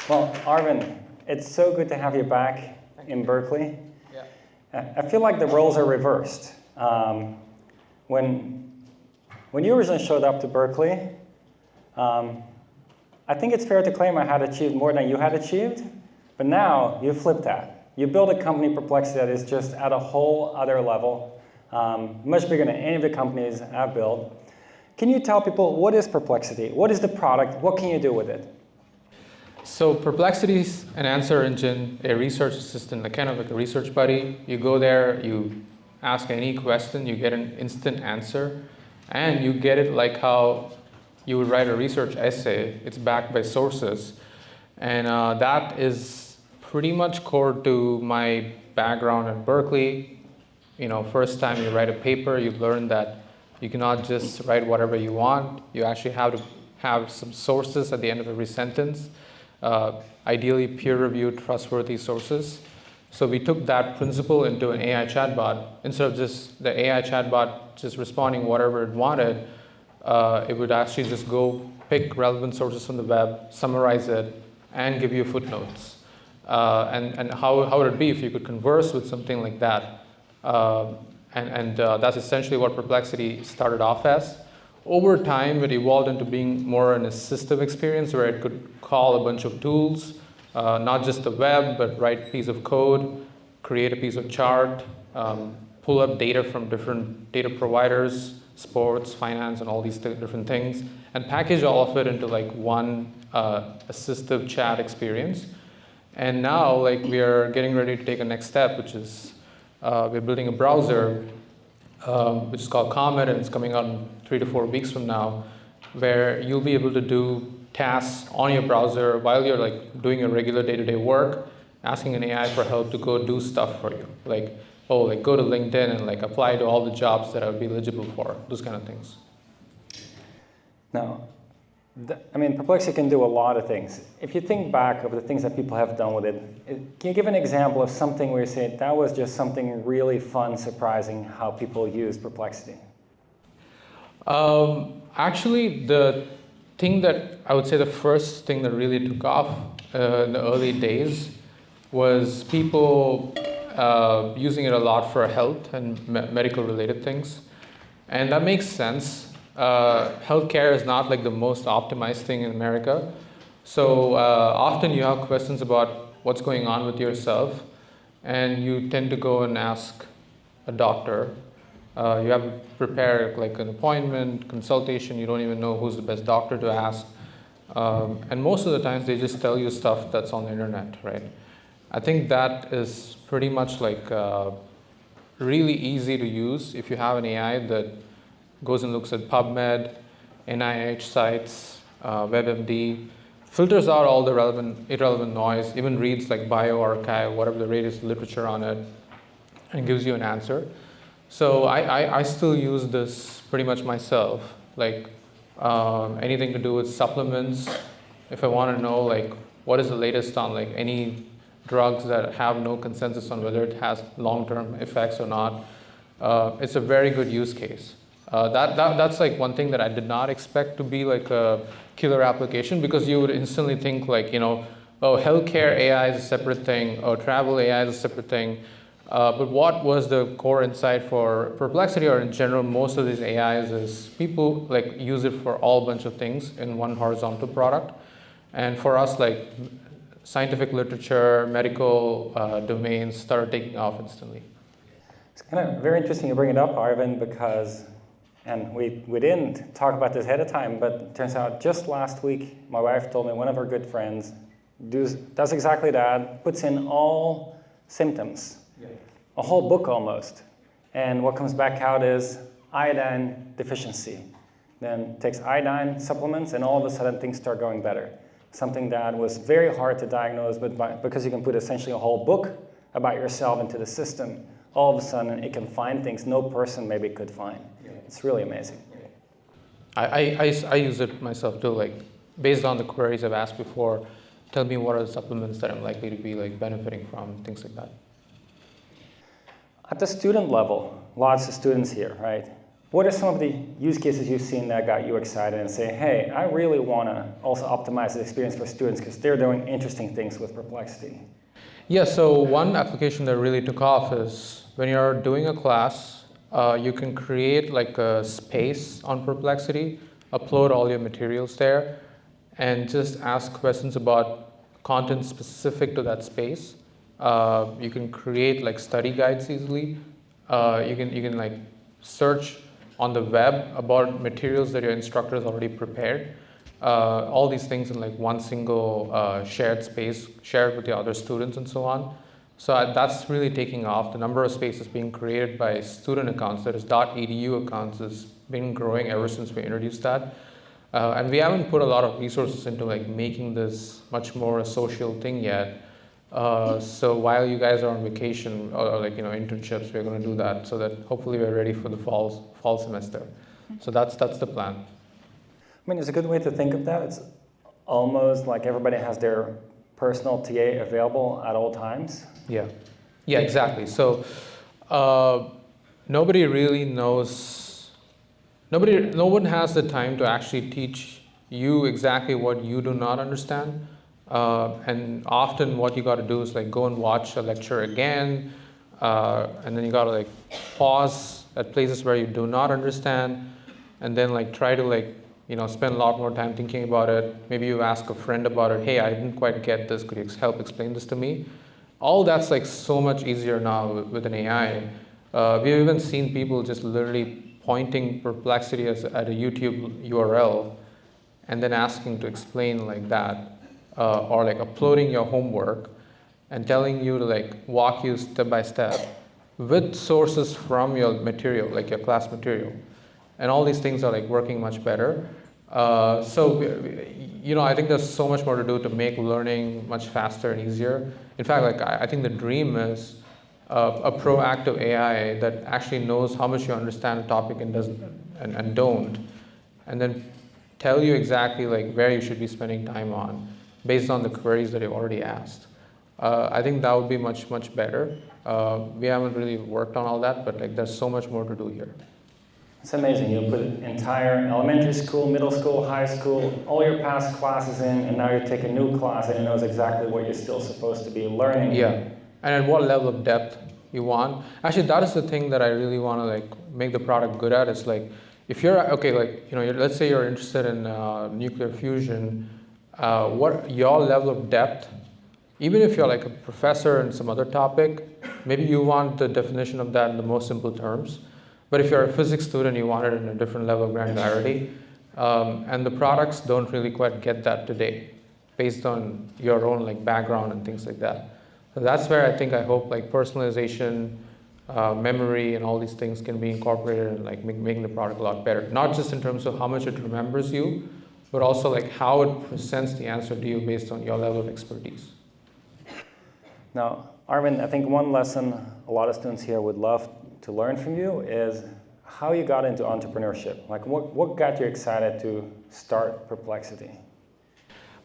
Well, Aravind, it's so good to have you back in Berkeley. Yeah. I feel like the roles are reversed. When you originally showed up to Berkeley, I think it's fair to claim I had achieved more than you had achieved, but now you flipped that. You build a company, Perplexity, that is just at a whole other level, much bigger than any of the companies I've built. Can you tell people, what is Perplexity? What is the product? What can you do with it? So Perplexity is an answer engine, a research assistant, kind of like a research buddy. You go there, you ask any question, you get an instant answer, and you get it like how you would write a research essay. It's backed by sources, and that is pretty much core to my background at Berkeley. You know, first time you write a paper, you learn that you cannot just write whatever you want. You actually have to have some sources at the end of every sentence. Ideally peer-reviewed, trustworthy sources. So we took that principle into an AI chatbot. Instead of just the AI chatbot just responding whatever it wanted, it would actually just go pick relevant sources from the web, summarize it, and give you footnotes. And how would it be if you could converse with something like that? That's essentially what Perplexity started off as. Over time, it evolved into being more an assistive experience where it could call a bunch of tools, not just the web, but write a piece of code, create a piece of chart, pull up data from different data providers, sports, finance, and all these different things, and package all of it into like one assistive chat experience. And now, like, we are getting ready to take a next step, which is we're building a browser, which is called Comet, and it's coming out in 3 to 4 weeks from now, where you'll be able to do tasks on your browser while you're like doing your regular day-to-day work, asking an AI for help to go do stuff for you. Like, oh, like go to LinkedIn and like apply to all the jobs that I would be eligible for, those kind of things. Now, I mean, Perplexity can do a lot of things. If you think back of the things that people have done with it, can you give an example of something where you say that was just something really fun, surprising, how people use Perplexity? Actually, the thing that I would say the first thing that really took off in the early days was people using it a lot for health and medical related things. And that makes sense. Healthcare is not like the most optimized thing in America. So often you have questions about what's going on with yourself, and you tend to go and ask a doctor. You have to prepare like an appointment, consultation. You don't even know who's the best doctor to ask. And most of the times they just tell you stuff that's on the internet, right? I think that is pretty much like really easy to use if you have an AI that goes and looks at PubMed, NIH sites, WebMD, filters out all the irrelevant noise, even reads like bioRxiv, whatever the latest literature on it, and gives you an answer. So I still use this pretty much myself, like anything to do with supplements. If I want to know like what is the latest on like any drugs that have no consensus on whether it has long-term effects or not, it's a very good use case. That's like one thing that I did not expect to be like a killer application, because you would instantly think like, you know, oh, healthcare AI is a separate thing, or travel AI is a separate thing. But what was the core insight for Perplexity, or in general most of these AIs, is people like use it for all bunch of things in one horizontal product. And for us, like scientific literature, medical domains started taking off instantly. It's kind of very interesting you bring it up, Aravind, because, and we didn't talk about this ahead of time, but it turns out just last week, my wife told me one of her good friends does exactly that, puts in all symptoms, a whole book almost. And what comes back out is iodine deficiency. Then takes iodine supplements, and all of a sudden things start going better. Something that was very hard to diagnose, but because you can put essentially a whole book about yourself into the system, all of a sudden it can find things no person maybe could find. It's really amazing. I use it myself too, like based on the queries I've asked before, tell me what are the supplements that I'm likely to be like benefiting from, things like that. At the student level, lots of students here, right? What are some of the use cases you've seen that got you excited and say, hey, I really want to also optimize the experience for students because they're doing interesting things with Perplexity? Yeah, so one application that really took off is when you're doing a class, you can create like a space on Perplexity, upload all your materials there, and just ask questions about content specific to that space. You can create like study guides easily. You can like search on the web about materials that your instructor has already prepared. All these things in like one single shared space, shared with the other students and so on. So that's really taking off. The number of spaces being created by student accounts, that is .edu accounts, has been growing ever since we introduced that. And we haven't put a lot of resources into like making this much more a social thing yet. So while you guys are on vacation or like internships, we're going to do that so that hopefully we're ready for the fall semester. So that's the plan. I mean, it's a good way to think of that. It's almost like everybody has their personal TA available at all times. Yeah, exactly. So nobody really knows. No one has the time to actually teach you exactly what you do not understand. And often what you got to do is like go and watch a lecture again, and then you got to like pause at places where you do not understand, and then like try to like spend a lot more time thinking about it. Maybe you ask a friend about it. Hey, I didn't quite get this. Could you help explain this to me? All that's like so much easier now with an AI. We've even seen people just literally pointing Perplexity at a YouTube URL and then asking to explain like that. Or like uploading your homework and telling you to like walk you step by step with sources from your material, like your class material. And all these things are like working much better. So I think there's so much more to do to make learning much faster and easier. In fact, like I think the dream is a proactive AI that actually knows how much you understand a topic and doesn't and don't, and then tell you exactly like where you should be spending time on, based on the queries that you've already asked. I think that would be much better. We haven't really worked on all that, but like there's so much more to do here. It's amazing. You put entire elementary school, middle school, high school, all your past classes in, and now you take a new class and it knows exactly what you're still supposed to be learning. Yeah, and at what level of depth you want. Actually, that is the thing that I really want to like make the product good at. It's like if you're let's say you're interested in nuclear fusion. What your level of depth, even if you're like a professor in some other topic, maybe you want the definition of that in the most simple terms. But if you're a physics student, you want it in a different level of granularity. And the products don't really quite get that today, based on your own like background and things like that. So that's where I hope like personalization, memory, and all these things can be incorporated and like making the product a lot better. Not just in terms of how much it remembers you, but also like how it presents the answer to you based on your level of expertise. Now, Aravind, I think one lesson a lot of students here would love to learn from you is how you got into entrepreneurship. Like what got you excited to start Perplexity?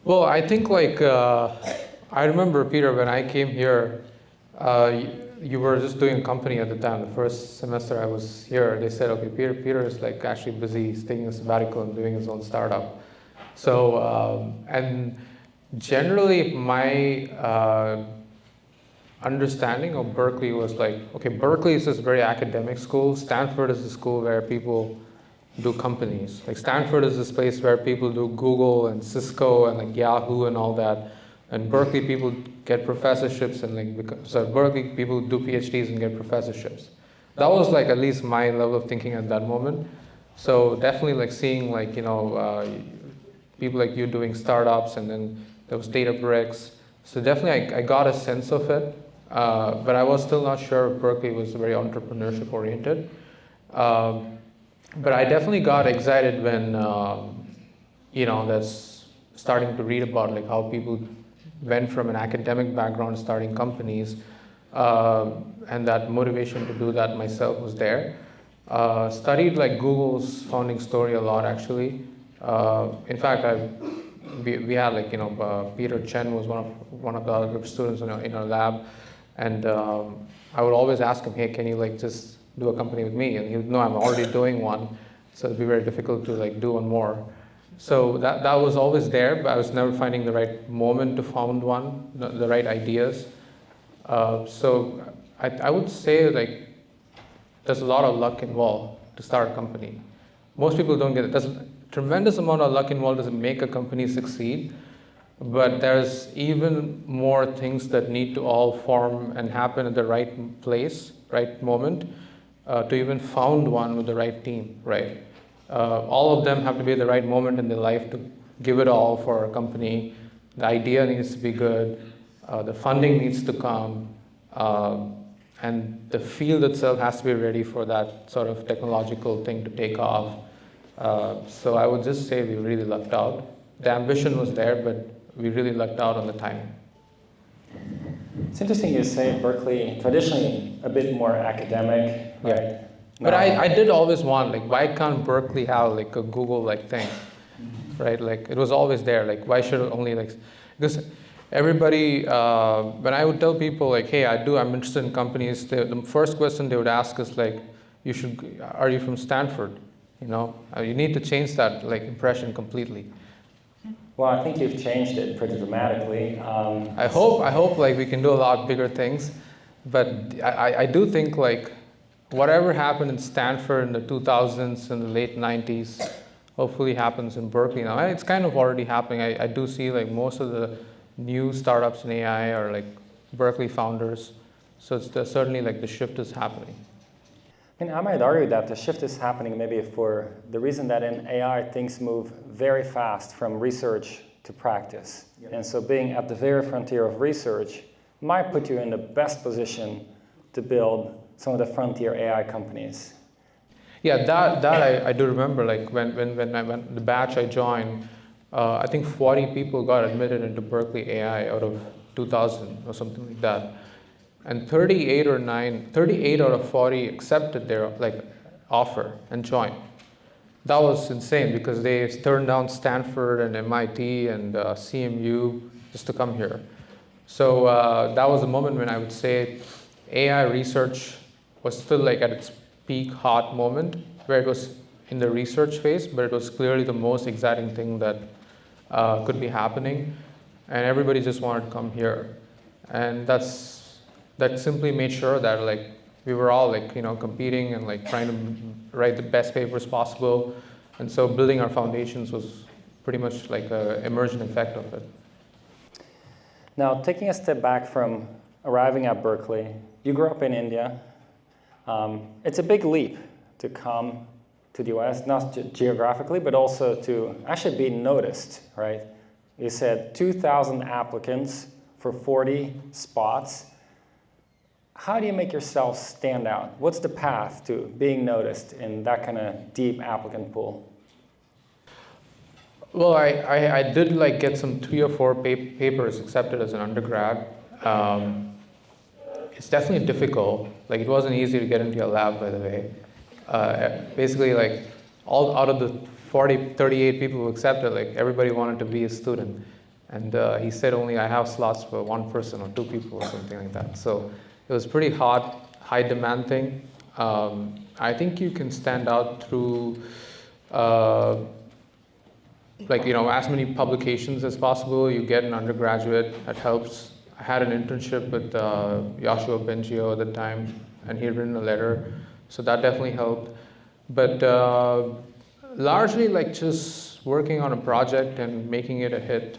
Well, I think like, I remember, Peter, when I came here, you were just doing a company at the time. The first semester I was here, they said, okay, Peter is like actually busy, he's taking a sabbatical and doing his own startup. So, and generally my understanding of Berkeley was like, okay, Berkeley is this very academic school. Stanford is the school where people do companies. Like Stanford is this place where people do Google and Cisco and like Yahoo and all that. And Berkeley people get professorships and like, Berkeley people do PhDs and get professorships. That was like at least my level of thinking at that moment. So definitely like seeing like, people like you doing startups, and then there was Databricks. So definitely I got a sense of it, but I was still not sure if Berkeley was very entrepreneurship oriented. But I definitely got excited when, that's starting to read about like how people went from an academic background starting companies, and that motivation to do that myself was there. Studied like Google's founding story a lot actually. In fact, we had like Peter Chen was one of the other students in our lab, and I would always ask him, hey, can you like just do a company with me? And he would know I'm already doing one, so it'd be very difficult to like do one more. So that was always there, but I was never finding the right moment to found one, the right ideas. So I would say like there's a lot of luck involved to start a company. Most people don't get it. There's a tremendous amount of luck involved to make a company succeed, but there's even more things that need to all form and happen at the right place, right moment, to even found one with the right team, right? All of them have to be at the right moment in their life to give it all for a company. The idea needs to be good, the funding needs to come, and the field itself has to be ready for that sort of technological thing to take off. So I would just say we really lucked out. The ambition was there, but we really lucked out on the timing. It's interesting you say Berkeley, traditionally a bit more academic, right? Yeah. But I did always want, like, why can't Berkeley have like a Google-like thing, right? Like, it was always there. Like, why should it only like, because everybody, when I would tell people like, hey, I'm interested in companies, the first question they would ask is like, are you from Stanford? You know, you need to change that like impression completely. Well, I think you've changed it pretty dramatically. I hope like we can do a lot bigger things, but I do think like whatever happened in Stanford in the 2000s and the late 90s, hopefully happens in Berkeley now. And it's kind of already happening. I do see like most of the new startups in AI are like Berkeley founders. So it's certainly like the shift is happening. And I might argue that the shift is happening maybe for the reason that in AI things move very fast from research to practice. Yep. And so being at the very frontier of research might put you in the best position to build some of the frontier AI companies. Yeah, that I do remember. Like when the batch I joined, I think 40 people got admitted into Berkeley AI out of 2,000 or something like that. And 38 out of 40 accepted their like offer and joined. That was insane because they turned down Stanford and MIT and CMU just to come here. So that was a moment when I would say AI research was still like at its peak hot moment, where it was in the research phase, but it was clearly the most exciting thing that could be happening, and everybody just wanted to come here. And that simply made sure that like we were all like, you know, competing and like trying to write the best papers possible. And so building our foundations was pretty much like an emergent effect of it. Now, taking a step back from arriving at Berkeley, you grew up in India. It's a big leap to come to the US, not geographically, but also to actually be noticed, right? You said 2,000 applicants for 40 spots. How do you make yourself stand out? What's the path to being noticed in that kind of deep applicant pool? Well, I did like get some 3 or 4 papers accepted as an undergrad. It's definitely difficult. Like it wasn't easy to get into your lab, by the way. Basically, like all out of the 38 people who accepted, like everybody wanted to be a student. And he said only I have slots for 1 person or 2 people or something like that. So it was pretty hot, high demand thing. I think you can stand out through like, you know, as many publications as possible. You get an undergraduate, that helps. I had an internship with Yoshua Bengio at the time, and he had written a letter, so that definitely helped. But largely like just working on a project and making it a hit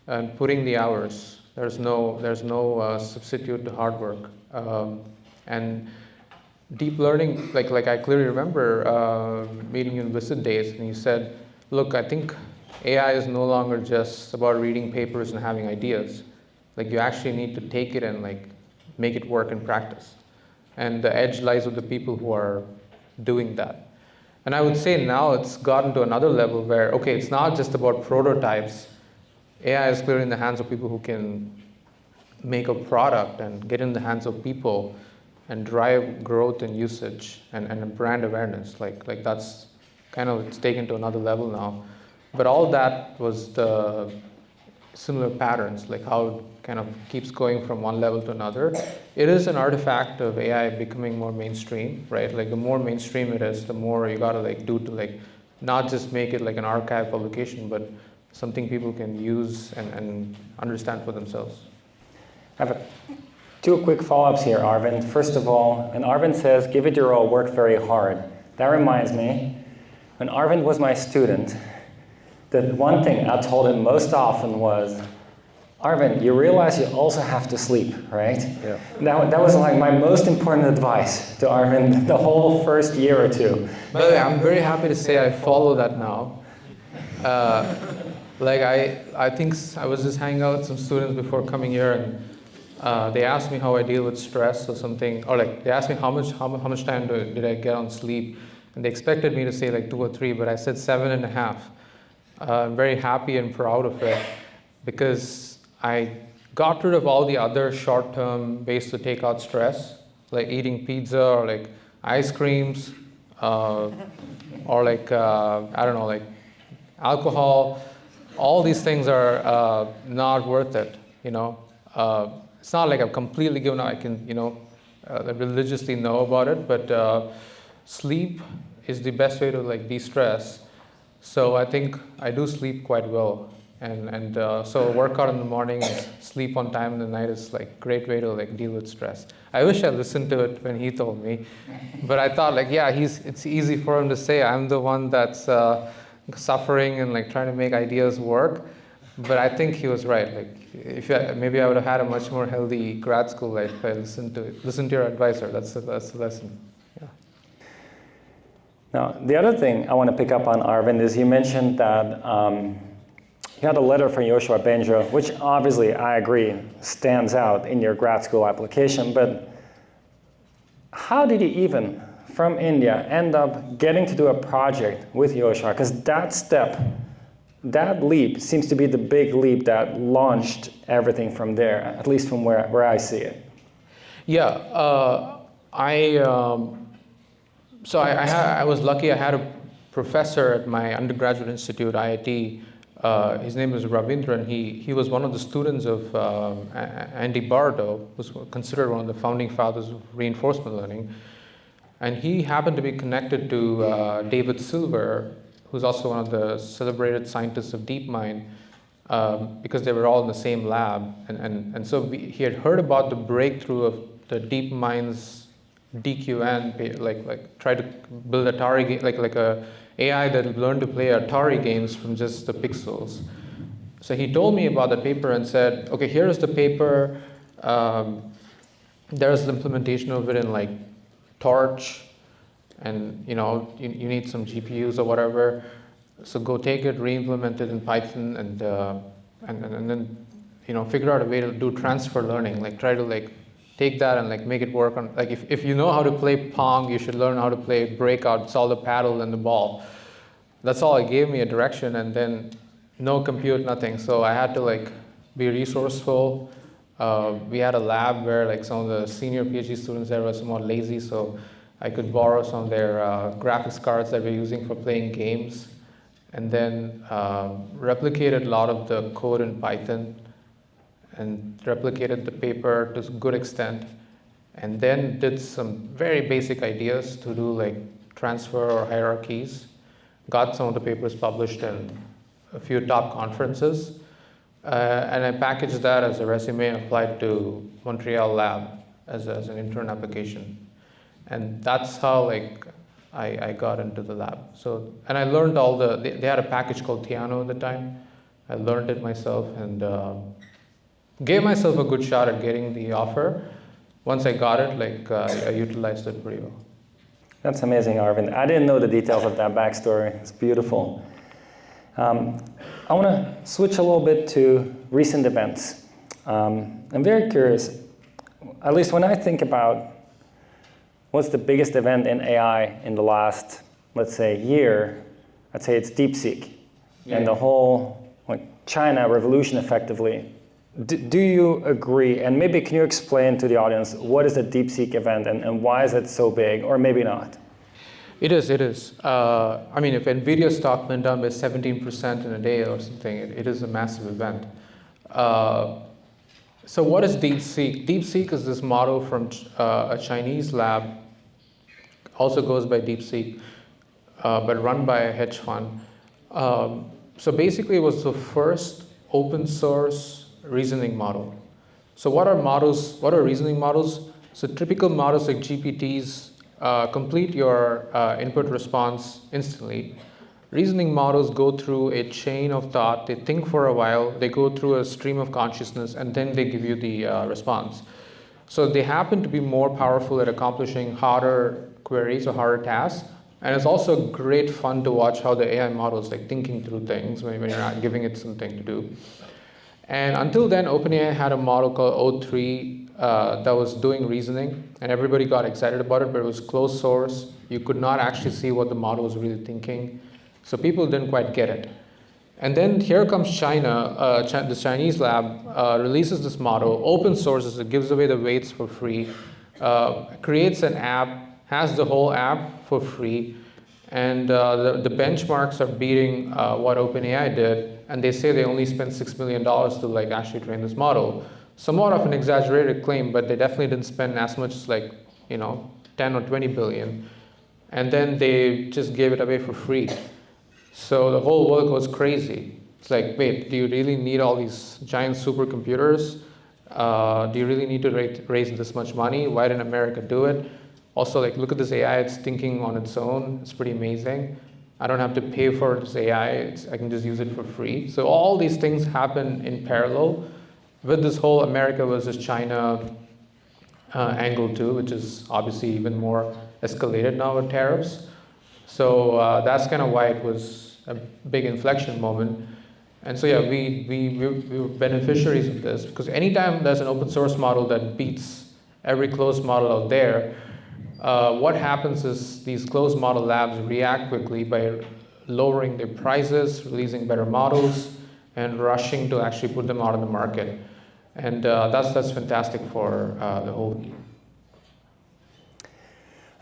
and putting the hours. There's no substitute to hard work. And deep learning, like I clearly remember meeting you in Visit Days, and you said, look, I think AI is no longer just about reading papers and having ideas. Like you actually need to take it and like make it work in practice. And the edge lies with the people who are doing that. And I would say now it's gotten to another level where, okay, it's not just about prototypes. AI is clearly in the hands of people who can make a product and get in the hands of people and drive growth and usage and brand awareness. Like that's kind of, it's taken to another level now. But all that was similar patterns, like how it kind of keeps going from one level to another. It is an artifact of AI becoming more mainstream, right? Like the more mainstream it is, the more you gotta like do to like not just make it like an archive publication, but something people can use and understand for themselves. I have two quick follow-ups here, Aravind. First of all, when Aravind says, give it your all, work very hard, that reminds me, when Aravind was my student, the one thing I told him most often was, Aravind, you realize you also have to sleep, right? Yeah. That was like my most important advice to Aravind the whole first year or two. By the way, I'm very happy to say I follow that now. Like I think I was just hanging out with some students before coming here, and they asked me how I deal with stress or something, or like they asked me how much time did I get on sleep, and they expected me to say like 2 or 3, but I said 7.5. I'm very happy and proud of it because I got rid of all the other short-term ways to take out stress, like eating pizza or like ice creams, or like I don't know, like alcohol. All these things are not worth it, you know. It's not like I've completely given up. I can, you know, religiously know about it, but sleep is the best way to like de-stress. So I think I do sleep quite well, and so work out in the morning and sleep on time in the night is like great way to like deal with stress. I wish I listened to it when he told me, but I thought like, yeah, it's easy for him to say. I'm the one that's suffering and like trying to make ideas work, but I think he was right. Like if maybe I would have had a much more healthy grad school life if I listened to your advisor. That's the lesson. Now, the other thing I want to pick up on, Aravind, is you mentioned that you had a letter from Yoshua Bengio, which obviously, I agree, stands out in your grad school application, but how did you even, from India, end up getting to do a project with Yoshua? Because that step, that leap seems to be the big leap that launched everything from there, at least from where I see it. Yeah, So I was lucky. I had a professor at my undergraduate institute, IIT. His name is Ravindran. He was one of the students of Andy Bardo, who's considered one of the founding fathers of reinforcement learning. And he happened to be connected to David Silver, who's also one of the celebrated scientists of DeepMind, because they were all in the same lab. And so he had heard about the breakthrough of the DeepMind's DQN, like try to build Atari, like a AI that learned to play Atari games from just the pixels. So he told me about the paper and said, okay, here's the paper. There's the implementation of it in like Torch, and you know you need some GPUs or whatever. So go take it, re-implement it in Python, and then you know figure out a way to do transfer learning. Like try to like take that and like make it work on, like if you know how to play Pong, you should learn how to play Breakout. It's all the paddle and the ball. That's all. It gave me a direction, and then no compute, nothing. So I had to like be resourceful. We had a lab where like some of the senior PhD students there were somewhat lazy, so I could borrow some of their graphics cards that we're using for playing games, and then replicated a lot of the code in Python and replicated the paper to a good extent, and then did some very basic ideas to do like transfer or hierarchies. Got some of the papers published in a few top conferences, and I packaged that as a resume and applied to Montreal lab as an intern application. And that's how like I got into the lab. So, and I learned all they had a package called Tiano at the time. I learned it myself and gave myself a good shot at getting the offer. Once I got it, like I utilized it pretty well. That's amazing, Aravind. I didn't know the details of that backstory. It's beautiful. I want to switch a little bit to recent events. I'm very curious, at least when I think about what's the biggest event in AI in the last, let's say, year, I'd say it's DeepSeek and the whole like China revolution effectively. Do you agree? And maybe can you explain to the audience what is the DeepSeek event and why is it so big, or maybe not? It is. I mean, if NVIDIA stock went down by 17% in a day or something, it is a massive event. So what is DeepSeek? DeepSeek is this model from a Chinese lab, also goes by DeepSeek, but run by a hedge fund. So basically it was the first open source reasoning model. So what are models? What are reasoning models? So typical models like GPTs complete your input response instantly. Reasoning models go through a chain of thought. They think for a while, they go through a stream of consciousness, and then they give you the response. So they happen to be more powerful at accomplishing harder queries or harder tasks. And it's also great fun to watch how the AI model is like thinking through things when you're not giving it something to do. And until then, OpenAI had a model called O3 that was doing reasoning, and everybody got excited about it, but it was closed source. You could not actually see what the model was really thinking. So people didn't quite get it. And then here comes China. The Chinese lab releases this model, open sources it, gives away the weights for free, creates an app, has the whole app for free, and the benchmarks are beating what OpenAI did, and they say they only spent $6 million to like actually train this model. Somewhat of an exaggerated claim, but they definitely didn't spend as much as like 10 or 20 billion, and then they just gave it away for free. So the whole world goes crazy. It's like, wait, do you really need all these giant supercomputers? Do you really need to raise this much money? Why didn't America do it? Also, like, look at this AI, it's thinking on its own. It's pretty amazing. I don't have to pay for this AI. I can just use it for free. So all these things happen in parallel with this whole America versus China angle too, which is obviously even more escalated now with tariffs. So that's kind of why it was a big inflection moment. And so yeah, we were beneficiaries of this, because anytime there's an open source model that beats every closed model out there, what happens is these closed model labs react quickly by lowering their prices, releasing better models, and rushing to actually put them out on the market. And that's fantastic for the whole.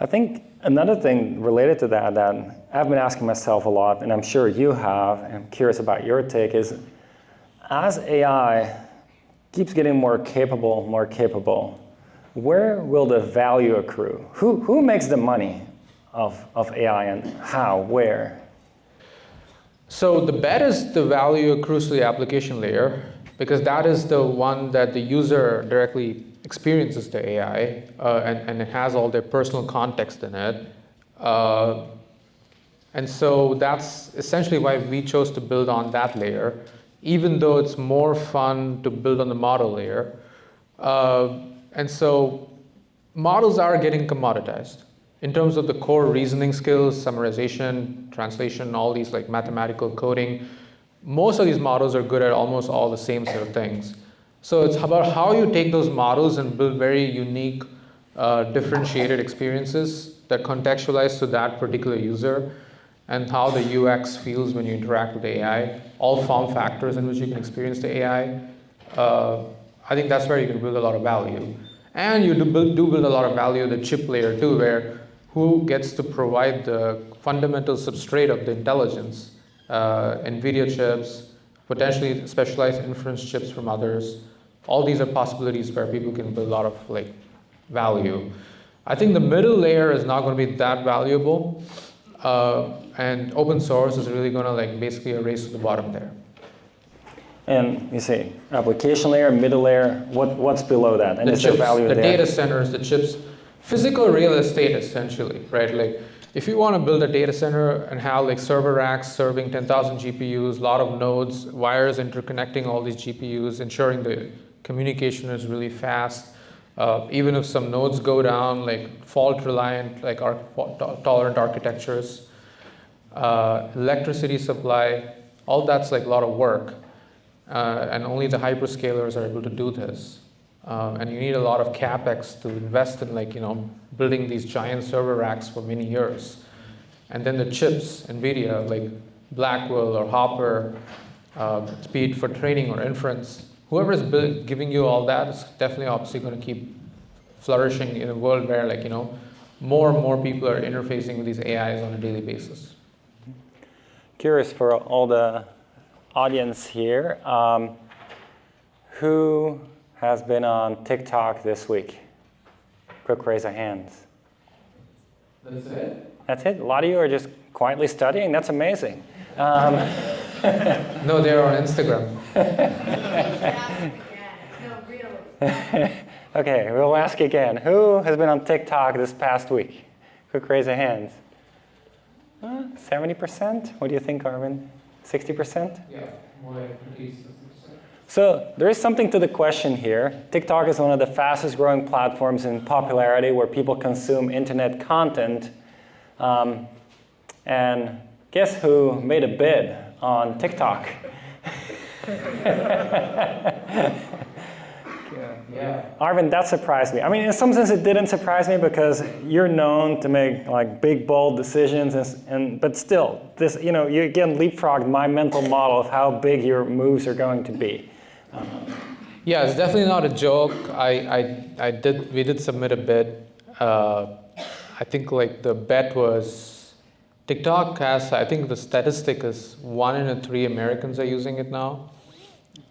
I think another thing related to that I've been asking myself a lot, and I'm sure you have, and I'm curious about your take, is as AI keeps getting more capable, where will the value accrue? Who makes the money of AI, and how, where? So the bet is the value accrues to the application layer, because that is the one that the user directly experiences the AI, and it has all their personal context in it. And so that's essentially why we chose to build on that layer, even though it's more fun to build on the model layer. And so models are getting commoditized in terms of the core reasoning skills, summarization, translation, all these like mathematical coding. Most of these models are good at almost all the same sort of things. So it's about how you take those models and build very unique, differentiated experiences that contextualize to that particular user, and how the UX feels when you interact with the AI, all form factors in which you can experience the AI. I think that's where you can build a lot of value. And you do build a lot of value at the chip layer too, where who gets to provide the fundamental substrate of the intelligence, NVIDIA chips, potentially specialized inference chips from others. All these are possibilities where people can build a lot of like value. I think the middle layer is not going to be that valuable, and open source is really going to like basically a race to the bottom there. And you say application layer, middle layer, what's below that? And the is chips, there value the there? data centers, the chips, physical real estate essentially, right? Like if you want to build a data center and have like server racks serving 10,000 GPUs, a lot of nodes, wires interconnecting all these GPUs, ensuring the communication is really fast. Even if some nodes go down, like fault reliant, like tolerant architectures, electricity supply, all that's like a lot of work. And only the hyperscalers are able to do this. And you need a lot of capex to invest in like, building these giant server racks for many years. And then the chips, NVIDIA, like Blackwell or Hopper, speed for training or inference. Whoever is giving you all that is definitely obviously going to keep flourishing in a world where like, more and more people are interfacing with these AIs on a daily basis. Curious for all the audience here. Who has been on TikTok this week? Quick raise of hands. That's it? That's it? A lot of you are just quietly studying? That's amazing. No, they're on Instagram. Okay, we'll ask again. Who has been on TikTok this past week? Quick raise of hands. 70%? What do you think, Aravind? 60%? Yeah, more like 50%. So there is something to the question here. TikTok is one of the fastest growing platforms in popularity where people consume internet content. And guess who made a bid on TikTok? Yeah. Aravind, that surprised me. I mean, in some sense, it didn't surprise me because you're known to make like big, bold decisions, but still, this you again leapfrogged my mental model of how big your moves are going to be. Yeah, it's definitely not a joke. We did submit a bid. I think like the bet was TikTok has. I think the statistic is 1 in 3 Americans are using it now.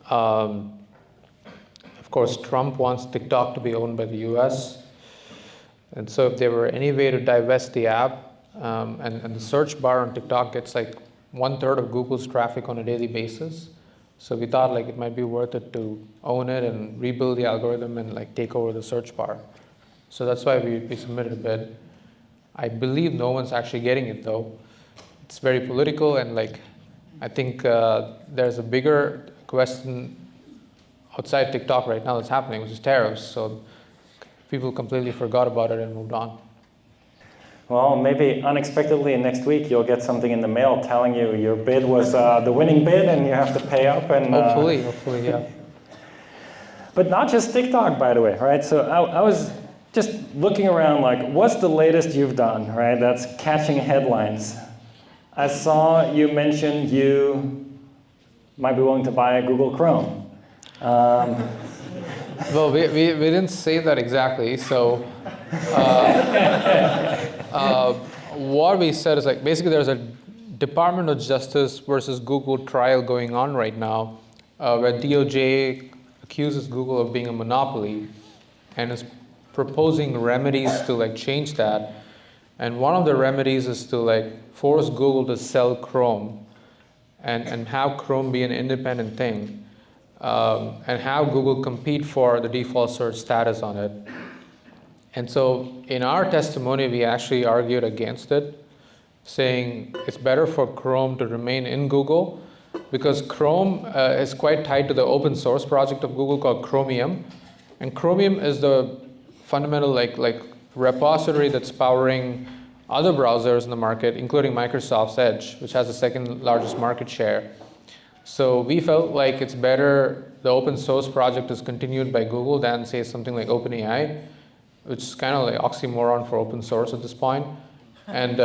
Of course, Trump wants TikTok to be owned by the US. And so if there were any way to divest the app, and the search bar on TikTok gets like 1/3 of Google's traffic on a daily basis. So we thought like it might be worth it to own it and rebuild the algorithm and like take over the search bar. So that's why we submitted a bid. I believe no one's actually getting it though. It's very political and like I think there's a bigger question outside TikTok right now that's happening, which is tariffs. So people completely forgot about it and moved on. Well, maybe unexpectedly next week you'll get something in the mail telling you your bid was the winning bid and you have to pay up. And hopefully, yeah. But not just TikTok, by the way, right? So I was just looking around like, what's the latest you've done, right? That's catching headlines. I saw you mentioned you might be willing to buy a Google Chrome. Well, we didn't say that exactly. So what we said is like basically there's a Department of Justice versus Google trial going on right now, where DOJ accuses Google of being a monopoly and is proposing remedies to like change that. And one of the remedies is to like force Google to sell Chrome and have Chrome be an independent thing. And have Google compete for the default search status on it. And so in our testimony, we actually argued against it, saying it's better for Chrome to remain in Google because Chrome is quite tied to the open source project of Google called Chromium. And Chromium is the fundamental like repository that's powering other browsers in the market, including Microsoft's Edge, which has the second largest market share. So we felt like it's better the open source project is continued by Google than say something like OpenAI, which is kind of like oxymoron for open source at this point. And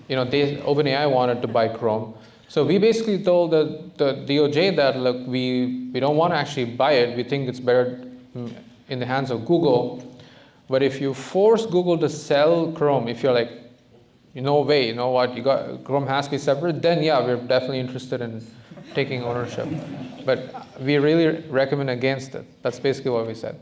OpenAI wanted to buy Chrome. So we basically told the DOJ that look, we don't want to actually buy it. We think it's better in the hands of Google. But if you force Google to sell Chrome, if you're like, no way, you know what, Chrome has to be separate, then yeah, we're definitely interested in taking ownership. But we really recommend against it. That's basically what we said.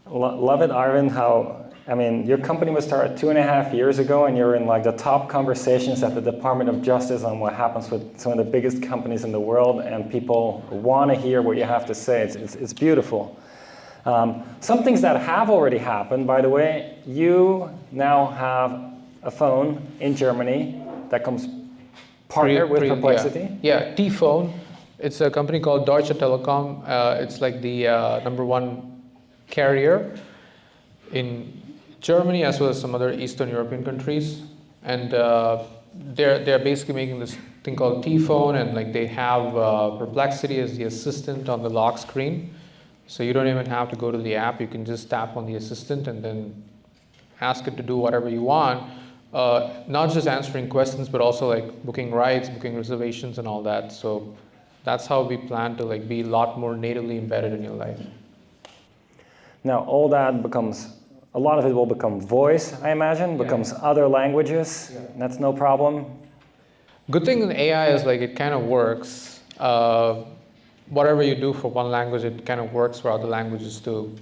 Love it, Aravind, your company was started 2.5 years ago and you're in like the top conversations at the Department of Justice on what happens with some of the biggest companies in the world and people want to hear what you have to say. It's beautiful. Some things that have already happened, by the way, you now have a phone in Germany that comes partnered with Perplexity. Yeah, T-Phone. It's a company called Deutsche Telekom. It's like the #1 carrier in Germany as well as some other Eastern European countries. And they're basically making this thing called T-Phone, and like they have Perplexity as the assistant on the lock screen. So you don't even have to go to the app. You can just tap on the assistant and then ask it to do whatever you want. Not just answering questions, but also like booking rides, booking reservations, and all that. So that's how we plan to like be a lot more natively embedded in your life. Now, all that becomes, a lot of it will become voice, I imagine, becomes other languages. Yeah. That's no problem. Good thing in AI is like it kind of works. whatever you do for one language, it kind of works for other languages too.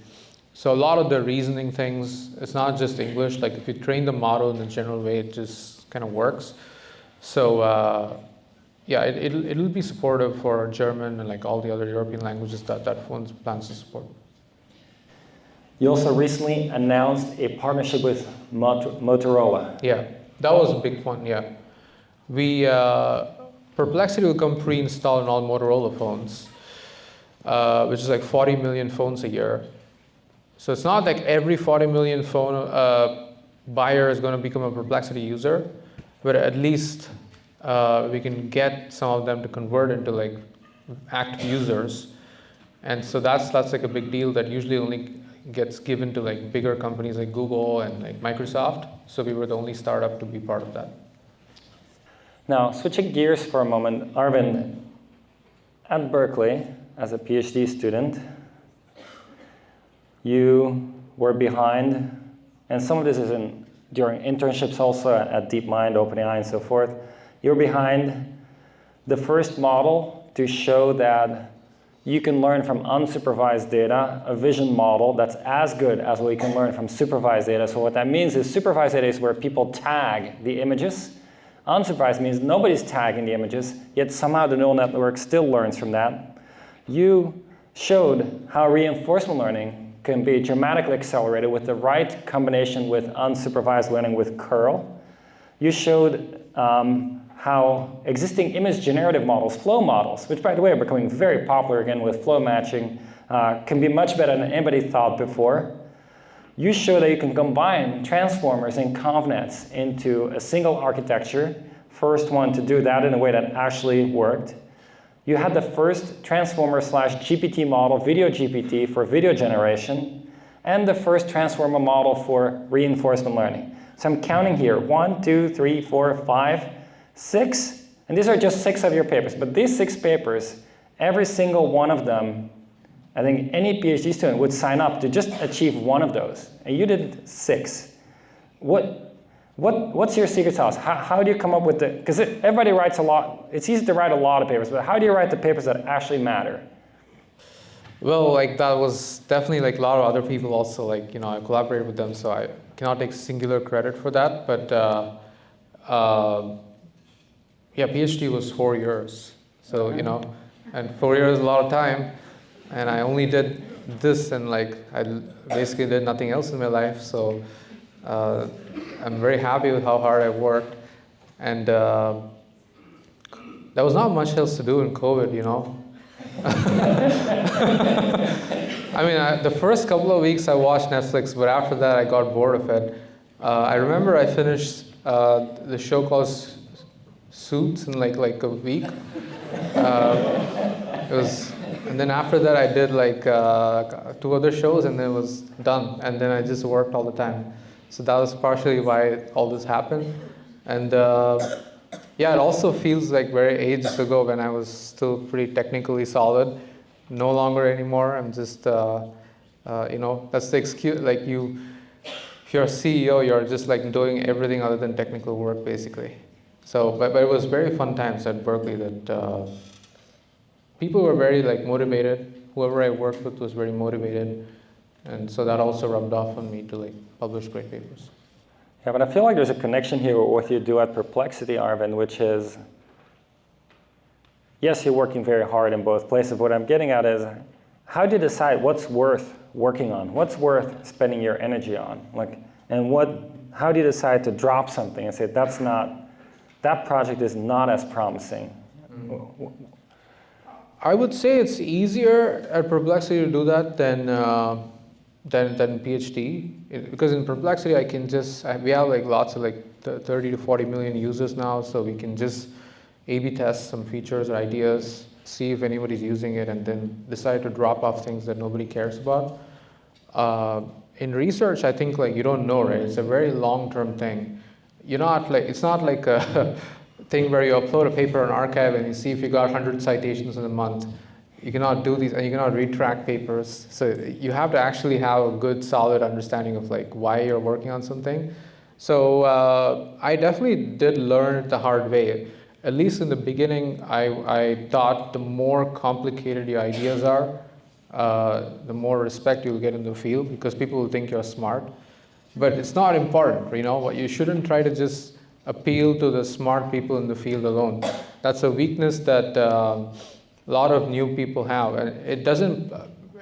So a lot of the reasoning things, it's not just English. Like if you train the model in a general way, it just kind of works. So yeah, it'll be supportive for German and like all the other European languages that phone plans to support. You also recently announced a partnership with Motorola. Yeah, that was a big one, yeah. Perplexity will come pre-installed on all Motorola phones, which is like 40 million phones a year. So it's not like every 40 million phone buyer is going to become a Perplexity user, but at least we can get some of them to convert into like active users. And so that's like a big deal that usually only gets given to like bigger companies like Google and like Microsoft. So we were the only startup to be part of that. Now, switching gears for a moment, Aravind, at Berkeley, as a PhD student, you were behind, and some of this is during internships also at DeepMind, OpenAI, and so forth. You were behind the first model to show that you can learn from unsupervised data, a vision model that's as good as what you can learn from supervised data. So what that means is supervised data is where people tag the images. Unsupervised means nobody's tagging the images, yet somehow the neural network still learns from that. You showed how reinforcement learning can be dramatically accelerated with the right combination with unsupervised learning with curl. You showed how existing image generative models, flow models, which by the way are becoming very popular again with flow matching, can be much better than anybody thought before. You show that you can combine transformers and convnets into a single architecture, first one to do that in a way that actually worked. You had the first transformer/GPT model, video GPT, for video generation, and the first transformer model for reinforcement learning. So I'm counting here, 1, 2, 3, 4, 5, 6, and these are just 6 of your papers, but these 6 papers, every single one of them, I think any PhD student would sign up to just achieve one of those, and you did 6. What's your secret sauce? How do you come up with the, because everybody writes a lot, it's easy to write a lot of papers, but how do you write the papers that actually matter? Well, like that was definitely like a lot of other people also, like, you know, I collaborated with them, so I cannot take singular credit for that, but yeah, PhD was 4 years, so, you know, and 4 years is a lot of time, and I only did this, and like, I basically did nothing else in my life, so I'm very happy with how hard I worked, and there was not much else to do in COVID, you know. I mean, the first couple of weeks I watched Netflix, but after that I got bored of it. I remember I finished the show called Suits in like a week. It was, and then after that I did like 2 other shows, and then it was done. And then I just worked all the time. So that was partially why all this happened. And yeah, it also feels like very ages ago when I was still pretty technically solid. No longer anymore. I'm just, you know, that's the excuse. Like if you're a CEO, you're just like doing everything other than technical work, basically. So, but it was very fun times at Berkeley that people were very like motivated. Whoever I worked with was very motivated. And so that also rubbed off on me to like publish great papers. Yeah, but I feel like there's a connection here with what you do at Perplexity, Aravind, which is, yes, you're working very hard in both places. But what I'm getting at is, how do you decide what's worth working on? What's worth spending your energy on? Like, and how do you decide to drop something and say, that project is not as promising? Mm-hmm. I would say it's easier at Perplexity to do that than PhD, because in Perplexity we have like lots of like 30 to 40 million users now, so we can just A/B test some features or ideas, see if anybody's using it, and then decide to drop off things that nobody cares about. In research, I think like you don't know, right? It's a very long-term thing. It's not like a thing where you upload a paper on archive and you see if you got 100 citations in a month. You cannot do these, and you cannot retract papers. So you have to actually have a good, solid understanding of like why you're working on something. So I definitely did learn it the hard way. at least in the beginning, I thought the more complicated your ideas are, the more respect you'll get in the field because people will think you're smart. But it's not important, you know. You shouldn't try to just appeal to the smart people in the field alone. That's a weakness that a lot of new people have, and it doesn't.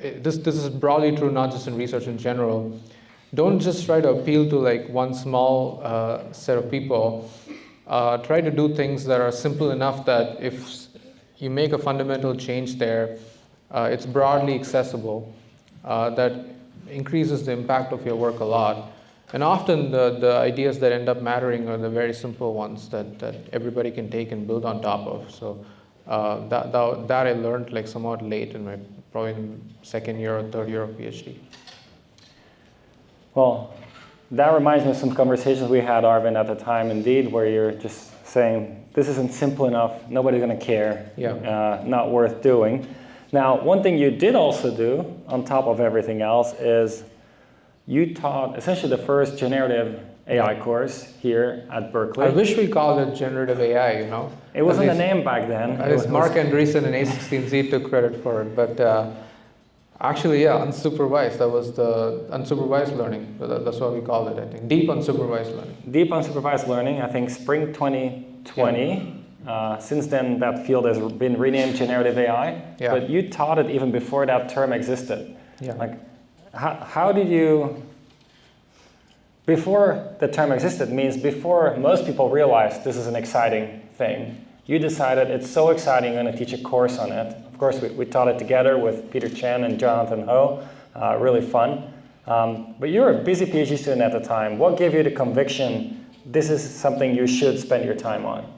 This is broadly true, not just in research in general. Don't just try to appeal to like one small set of people. Try to do things that are simple enough that if you make a fundamental change there, it's broadly accessible. That increases the impact of your work a lot. And often the ideas that end up mattering are the very simple ones that everybody can take and build on top of. So that I learned like somewhat late in my probably second year or third year of PhD. Well, that reminds me of some conversations we had, Aravind, at the time, indeed, where you're just saying, this isn't simple enough, nobody's going to care, not worth doing. Now, one thing you did also do, on top of everything else, is you taught essentially the first generative AI course here at Berkeley. I wish we called it generative AI, you know. It wasn't a name back then. Mark Andreessen and A16Z took credit for it, but actually, yeah, unsupervised. That was the unsupervised learning. That's what we called it, I think. Deep unsupervised learning. Deep unsupervised learning, I think spring 2020. Since then, that field has been renamed generative AI. Yeah. But you taught it even before that term existed. Yeah. Like, how did you, before the term existed, means before most people realized this is an exciting thing, you decided it's so exciting, I'm going to teach a course on it. Of course, we taught it together with Peter Chen and Jonathan Ho, really fun. But you were a busy PhD student at the time. What gave you the conviction this is something you should spend your time on?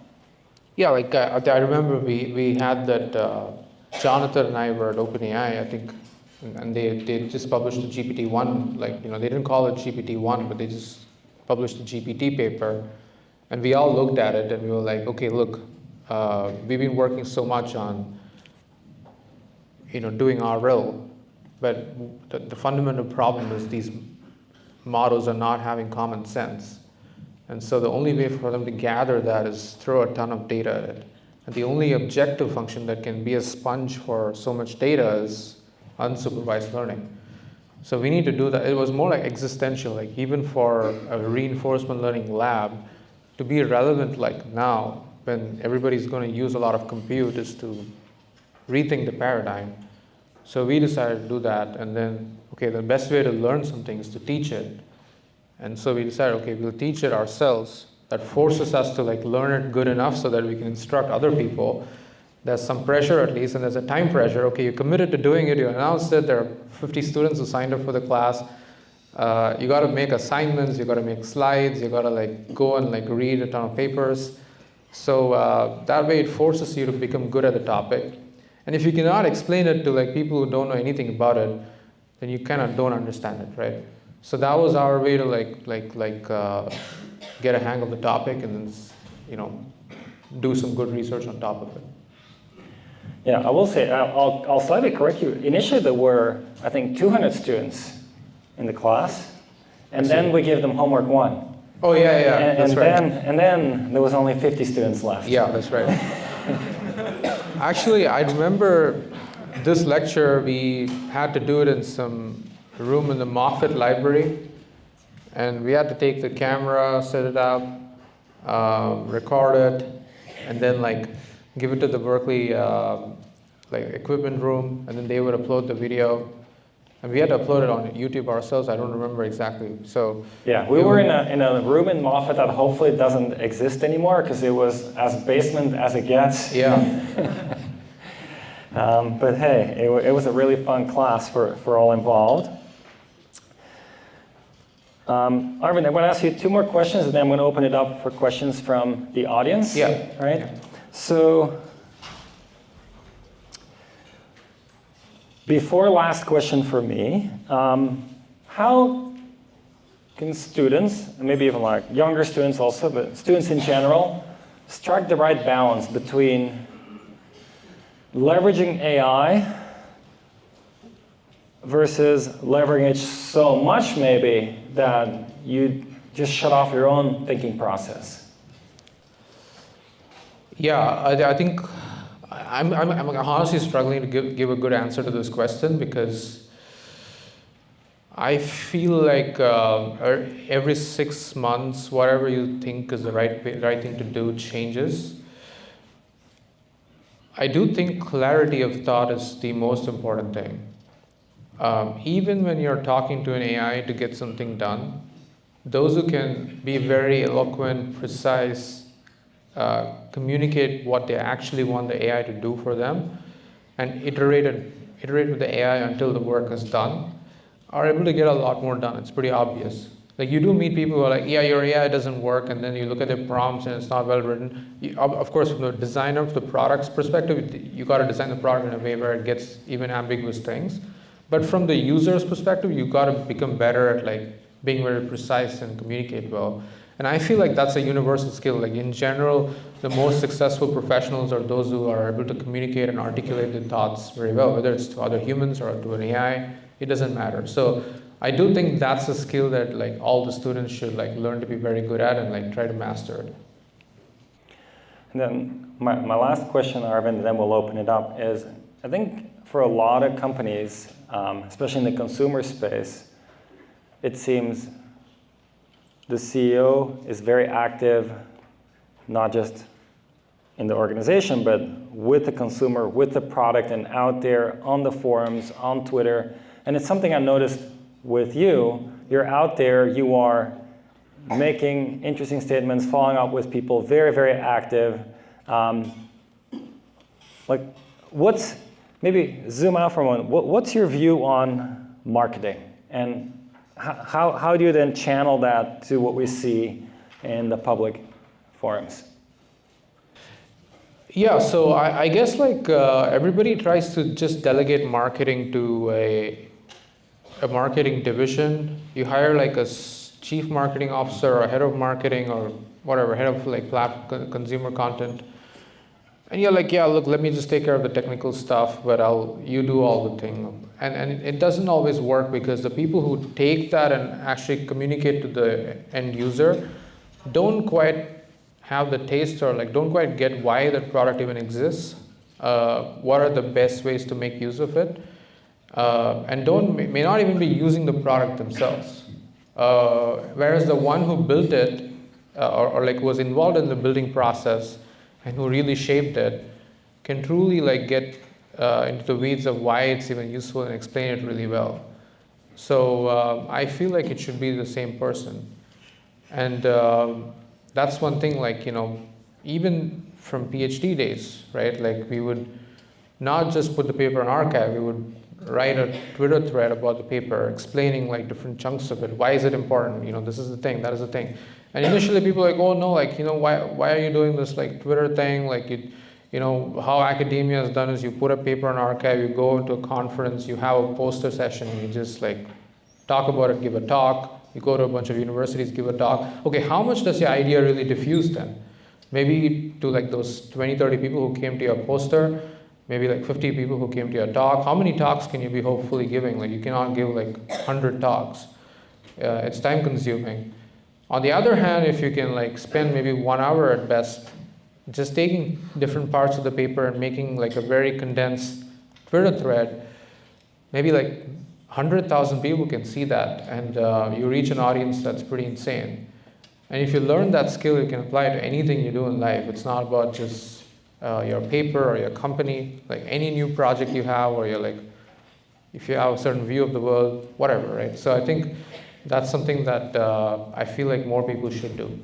Yeah, like I remember we had that, Jonathan and I were at OpenAI, I think, and they just published the GPT-1, like, you know, they didn't call it GPT-1, but they just published a GPT paper, and we all looked at it and we were like, okay, look, we've been working so much on, you know, doing RL, but the fundamental problem is these models are not having common sense. And so the only way for them to gather that is throw a ton of data at it. And the only objective function that can be a sponge for so much data is unsupervised learning. So we need to do that. It was more like existential, like even for a reinforcement learning lab, to be relevant like now, when everybody's going to use a lot of compute, is to rethink the paradigm. So we decided to do that, and then, okay, the best way to learn something is to teach it. And so we decided, okay, we'll teach it ourselves. That forces us to like learn it good enough so that we can instruct other people. There's some pressure at least, and there's a time pressure. Okay, you committed to doing it, you announced it, there are 50 students who signed up for the class. You got to make assignments, you got to make slides, you got to like go and like read a ton of papers. So that way it forces you to become good at the topic. And if you cannot explain it to like people who don't know anything about it, then you kind of don't understand it, right? So that was our way to get a hang of the topic and then, you know, do some good research on top of it. Yeah, I will say, I'll slightly correct you. Initially there were, I think, 200 students in the class, and then we gave them homework 1. Oh yeah, that's right. And then there was only 50 students left. Yeah, that's right. Actually, I remember this lecture, we had to do it in some room in the Moffitt Library, and we had to take the camera, set it up, record it, and then like give it to the Berkeley like equipment room, and then they would upload the video, and we had to upload it on YouTube ourselves. I don't remember exactly. So yeah, we were in a room in Moffitt that hopefully doesn't exist anymore because it was as basement as it gets. Yeah. But hey, it was a really fun class for all involved. Aravind, I'm going to ask you 2 more questions, and then I'm going to open it up for questions from the audience. Yeah. Right? Yeah. So, before last question for me, how can students, maybe even like younger students also, but students in general, strike the right balance between leveraging AI versus leveraging it so much maybe that you just shut off your own thinking process? Yeah, I think I'm honestly struggling to give a good answer to this question, because I feel like every 6 months, whatever you think is the right thing to do changes. I do think clarity of thought is the most important thing. Even when you're talking to an AI to get something done, those who can be very eloquent, precise, communicate what they actually want the AI to do for them, and iterate with the AI until the work is done, are able to get a lot more done. It's pretty obvious. Like, you do meet people who are like, yeah, your AI doesn't work, and then you look at their prompts and it's not well written. Of course, from the designer of the product's perspective, you got to design the product in a way where it gets even ambiguous things. But from the user's perspective, you got to become better at like being very precise and communicate well. And I feel like that's a universal skill. Like, in general, the most successful professionals are those who are able to communicate and articulate their thoughts very well, whether it's to other humans or to an AI, it doesn't matter. So I do think that's a skill that like all the students should like learn to be very good at and like try to master it. And then my last question, Aravind, then we'll open it up, is I think for a lot of companies, especially in the consumer space, it seems the CEO is very active, not just in the organization, but with the consumer, with the product, and out there on the forums, on Twitter. And it's something I noticed with you. You're out there, you are making interesting statements, following up with people, very, very active. Maybe zoom out for a moment, what's your view on marketing? And how do you then channel that to what we see in the public forums? Yeah, so I guess like everybody tries to just delegate marketing to a marketing division. You hire like a chief marketing officer or head of marketing or whatever, head of like consumer content. And you're like, yeah, look, let me just take care of the technical stuff, but you do all the thing. And it doesn't always work, because the people who take that and actually communicate to the end user don't quite have the taste, or like don't quite get why that product even exists, what are the best ways to make use of it, and may not even be using the product themselves. Whereas the one who built it or like was involved in the building process and who really shaped it can truly like get into the weeds of why it's even useful and explain it really well. So I feel like it should be the same person. And that's one thing, like, you know, even from PhD days, right? Like, we would not just put the paper in archive, we would write a Twitter thread about the paper, explaining like different chunks of it. Why is it important? You know, this is the thing, that is the thing. And initially people were like, oh no, like, you know, why are you doing this like Twitter thing? Like, you know, how academia is done is you put a paper in archive, you go into a conference, you have a poster session, you just like talk about it, give a talk. You go to a bunch of universities, give a talk. Okay, how much does your idea really diffuse then? Maybe to like those 20, 30 people who came to your poster, maybe like 50 people who came to your talk. How many talks can you be hopefully giving? Like, you cannot give like 100 talks. It's time consuming. On the other hand, if you can like spend maybe 1 hour at best, just taking different parts of the paper and making like a very condensed Twitter thread, maybe like 100,000 people can see that, and you reach an audience that's pretty insane. And if you learn that skill, you can apply it to anything you do in life. It's not about just your paper or your company, like any new project you have, or you're like, if you have a certain view of the world, whatever, right? So I think that's something that I feel like more people should do.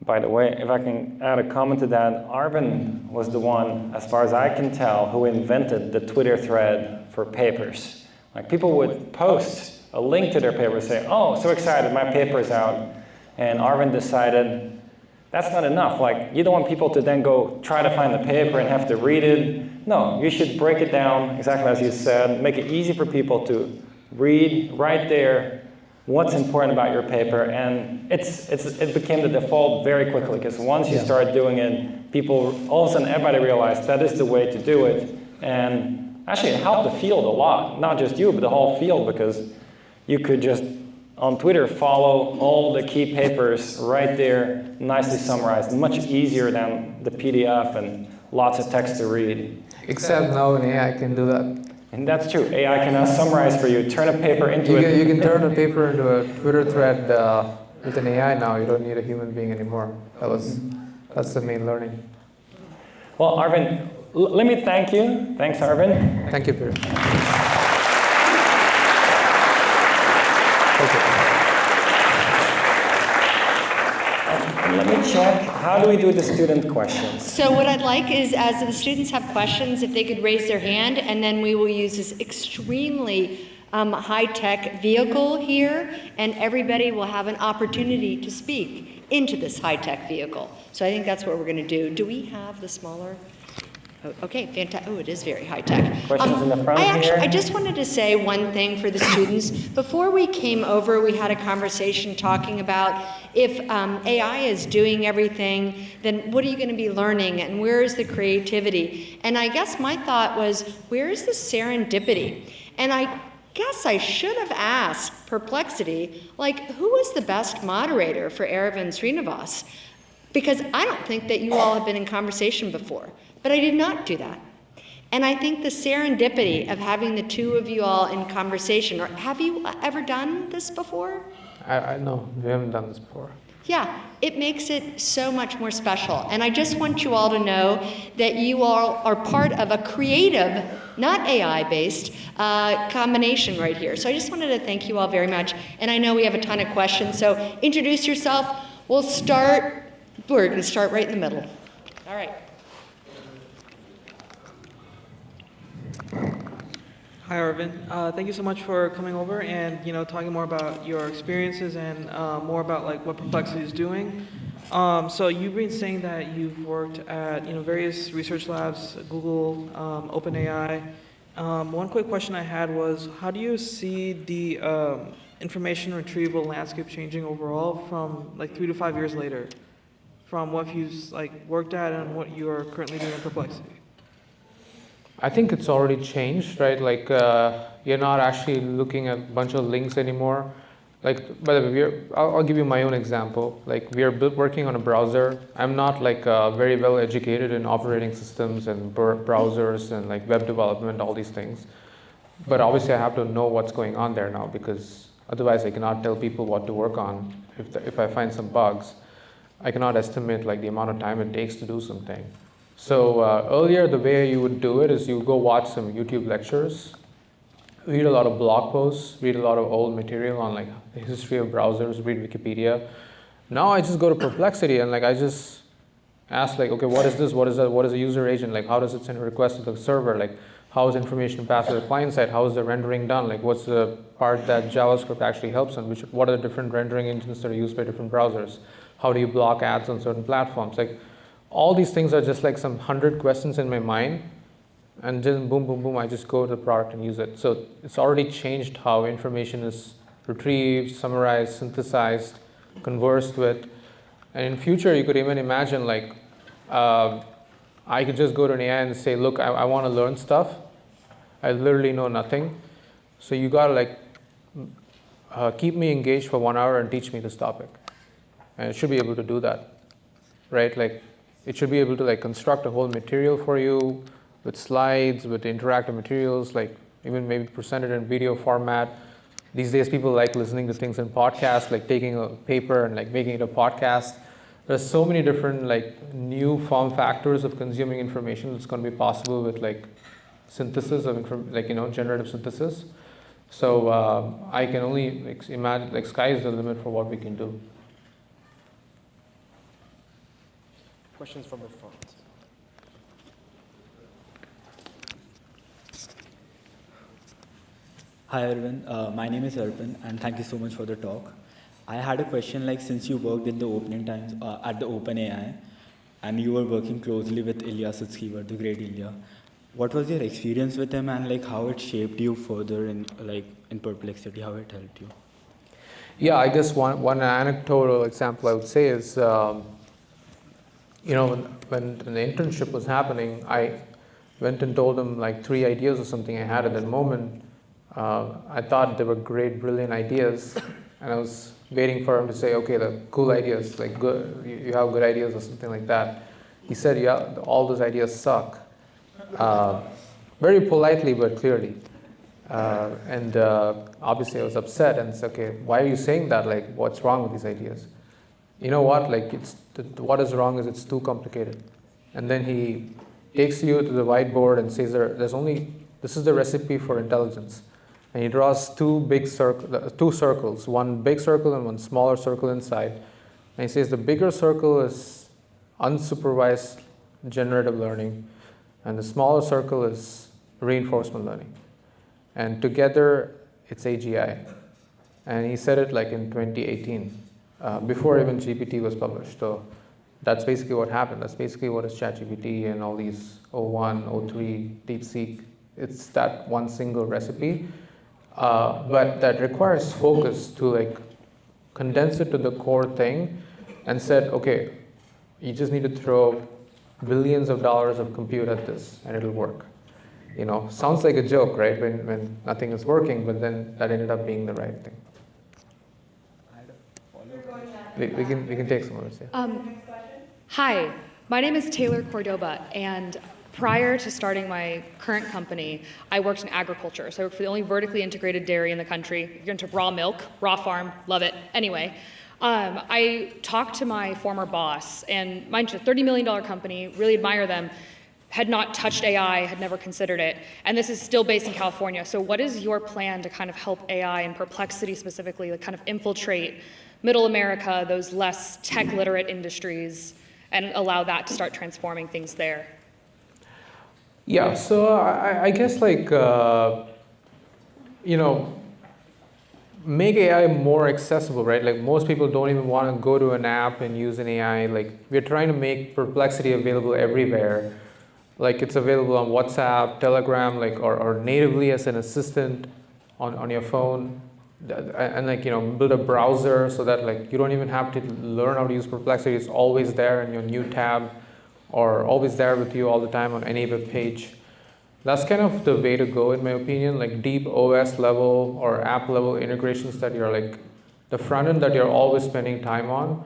By the way, if I can add a comment to that, Aravind was the one, as far as I can tell, who invented the Twitter thread for papers. Like, people would post a link to their paper, say, oh, so excited, my paper's out. And Aravind decided that's not enough. Like, you don't want people to then go try to find the paper and have to read it. No, you should break it down, exactly as you said, make it easy for people to read right there what's important about your paper. And it became the default very quickly, because once you start doing it, people, all of a sudden, everybody realized that is the way to do it. And actually, it helped the field a lot, not just you, but the whole field, because you could just on Twitter, follow all the key papers right there, nicely summarized, much easier than the PDF and lots of text to read. Except now an AI can do that. And that's true. AI can now summarize for you, turn a paper into You can turn a paper into a Twitter thread with an AI now. You don't need a human being anymore. That's the main learning. Well, Aravind, let me thank you. Thanks, Aravind. Thank you, Peter. Let me check. How do we do the student questions? So what I'd like is, as the students have questions, if they could raise their hand, and then we will use this extremely high-tech vehicle here, and everybody will have an opportunity to speak into this high-tech vehicle. So I think that's what we're going to do. Do we have the smaller? Oh, okay, fantastic. Oh, it is very high-tech. Questions in the front here? I just wanted to say one thing for the students. Before we came over, we had a conversation talking about if AI is doing everything, then what are you going to be learning, and where is the creativity? And I guess my thought was, where is the serendipity? And I guess I should have asked Perplexity, like, who was the best moderator for Aravind Srinivas? Because I don't think that you all have been in conversation before. But I did not do that. And I think the serendipity of having the two of you all in conversation, or have you ever done this before? No, we haven't done this before. Yeah, it makes it so much more special. And I just want you all to know that you all are part of a creative, not AI-based, combination right here. So I just wanted to thank you all very much. And I know we have a ton of questions, so introduce yourself. We're going to start right in the middle. All right. Hi, Aravind. Thank you so much for coming over and talking more about your experiences and more about like what Perplexity is doing. So you've been saying that you've worked at various research labs, Google, OpenAI. One quick question I had was, how do you see the information retrieval landscape changing overall from like 3 to 5 years later, from what you've like worked at and what you are currently doing in Perplexity? I think it's already changed, right? Like you're not actually looking at a bunch of links anymore. Like, by the way, I'll give you my own example. Like, we are working on a browser. I'm not like very well educated in operating systems and browsers and like web development, all these things. But obviously, I have to know what's going on there now, because otherwise, I cannot tell people what to work on. If I find some bugs, I cannot estimate like the amount of time it takes to do something. So earlier, the way you would do it is you go watch some YouTube lectures, read a lot of blog posts, read a lot of old material on like the history of browsers, read Wikipedia. Now I just go to Perplexity and like I just ask like, okay, what is this? What is that? What is a user agent? Like, how does it send a request to the server? Like, how is information passed to the client side? How is the rendering done? Like, what's the part that JavaScript actually helps on? What are the different rendering engines that are used by different browsers? How do you block ads on certain platforms? Like, all these things are just like some 100 questions in my mind, and then boom, boom, boom, I just go to the product and use it. So it's already changed how information is retrieved, summarized, synthesized, conversed with. And in future, you could even imagine like, I could just go to an AI and say, look, I want to learn stuff. I literally know nothing. So you got to like keep me engaged for 1 hour and teach me this topic. And it should be able to do that, right? Like, it should be able to like construct a whole material for you with slides, with interactive materials, like even maybe presented in video format. These days, people like listening to things in podcasts, like taking a paper and like making it a podcast. There's so many different like new form factors of consuming information that's going to be possible with like synthesis of generative synthesis. So I can only like imagine like sky is the limit for what we can do. Questions from the front. Hi everyone, my name is Aravind and thank you so much for the talk. I had a question, like since you worked in the opening times at the OpenAI and you were working closely with Ilya Sutskever, the great Ilya, what was your experience with him and like how it shaped you further in Perplexity, how it helped you? Yeah, I guess one anecdotal example I would say is, when the internship was happening, I went and told him like 3 ideas or something I had at that moment. I thought they were great, brilliant ideas. And I was waiting for him to say, okay, the cool ideas, like good, you have good ideas or something like that. He said, yeah, all those ideas suck. Very politely, but clearly. And obviously I was upset and said, okay, why are you saying that? Like, what's wrong with these ideas? You know what, like, what is wrong is it's too complicated. And then he takes you to the whiteboard and says, this is the recipe for intelligence. And he draws two circles, one big circle and one smaller circle inside. And he says the bigger circle is unsupervised generative learning, and the smaller circle is reinforcement learning. And together, it's AGI. And he said it like in 2018, before even GPT was published. So that's basically what happened. That's basically what is ChatGPT and all these O1, O3, DeepSeek. It's that one single recipe. But that requires focus to like condense it to the core thing and said, okay, you just need to throw billions of dollars of compute at this and it'll work. You know, sounds like a joke, right? When nothing is working, but then that ended up being the right thing. We can take some others, yeah. Hi, my name is Taylor Cordoba, and prior to starting my current company, I worked in agriculture. So I worked for the only vertically integrated dairy in the country. You're into raw milk, raw farm, love it. Anyway, I talked to my former boss, and mind you, a $30 million company, really admire them, had not touched AI, had never considered it, and this is still based in California. So what is your plan to kind of help AI and Perplexity specifically, to kind of infiltrate Middle America, those less tech-literate industries, and allow that to start transforming things there? Yeah, so I guess like, you know, make AI more accessible, right? Like most people don't even want to go to an app and use an AI. Like we're trying to make Perplexity available everywhere. Like it's available on WhatsApp, Telegram, like or natively as an assistant on your phone. And like, you know, build a browser so that like you don't even have to learn how to use Perplexity. It's always there in your new tab or always there with you all the time on any web page. That's kind of the way to go in my opinion, like deep OS level or app level integrations that you're like, the front end that you're always spending time on,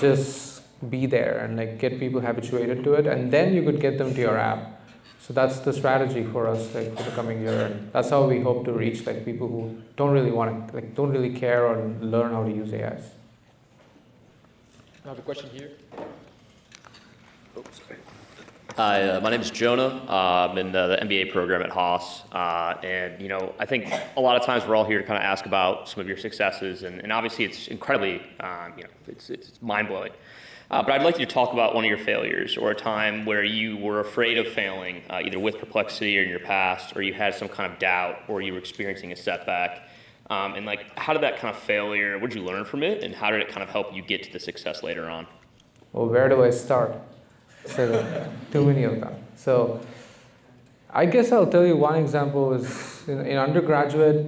just be there and like get people habituated to it, and then you could get them to your app. So that's the strategy for us like for the coming year, and that's how we hope to reach like people who don't really want to, like don't really care or learn how to use AIs. I have a question here. Hi, my name is Jonah. I'm in the MBA program at Haas, and you know, I think a lot of times we're all here to kind of ask about some of your successes, and obviously it's incredibly, you know, it's mind blowing. But I'd like you to talk about one of your failures or a time where you were afraid of failing, either with Perplexity or in your past, or you had some kind of doubt, or you were experiencing a setback. And like, how did that kind of failure, what did you learn from it, and how did it kind of help you get to the success later on? Well, where do I start? So, too many of them. So I guess I'll tell you one example is in undergraduate,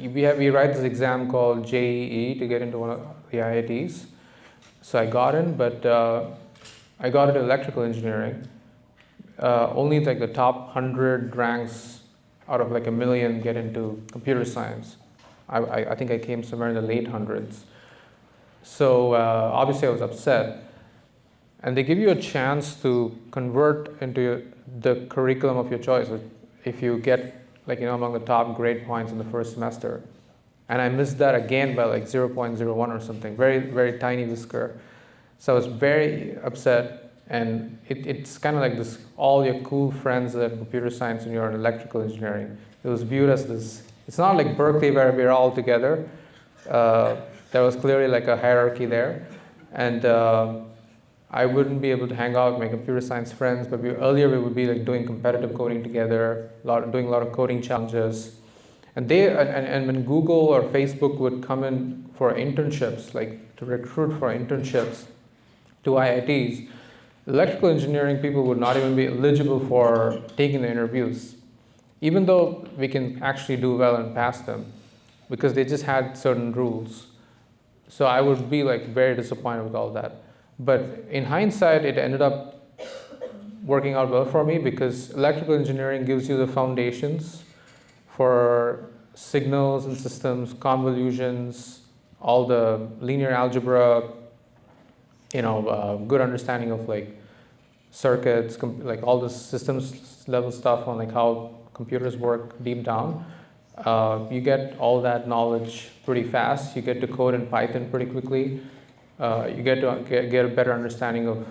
we write this exam called JEE to get into one of the IITs. So I got in, but I got into electrical engineering. Only like the top 100 ranks out of like 1 million get into computer science. I think I came somewhere in the late hundreds. So obviously I was upset. And they give you a chance to convert into the curriculum of your choice if you get like, you know, among the top grade points in the first semester. And I missed that again by like 0.01 or something, very, very tiny whisker. So I was very upset, and it's kind of like this, all your cool friends at computer science and you're in electrical engineering. It was viewed as this, it's not like Berkeley where we're all together. There was clearly like a hierarchy there. And I wouldn't be able to hang out with my computer science friends, but earlier we would be like doing competitive coding together, doing a lot of coding challenges. And when Google or Facebook would come in for internships, like to recruit for internships to IITs, electrical engineering people would not even be eligible for taking the interviews, even though we can actually do well and pass them, because they just had certain rules. So I would be like very disappointed with all that. But in hindsight, it ended up working out well for me because electrical engineering gives you the foundations for signals and systems, convolutions, all the linear algebra, good understanding of like circuits, like all the systems level stuff on like how computers work deep down. You get all that knowledge pretty fast. You get to code in Python pretty quickly. You get to get a better understanding of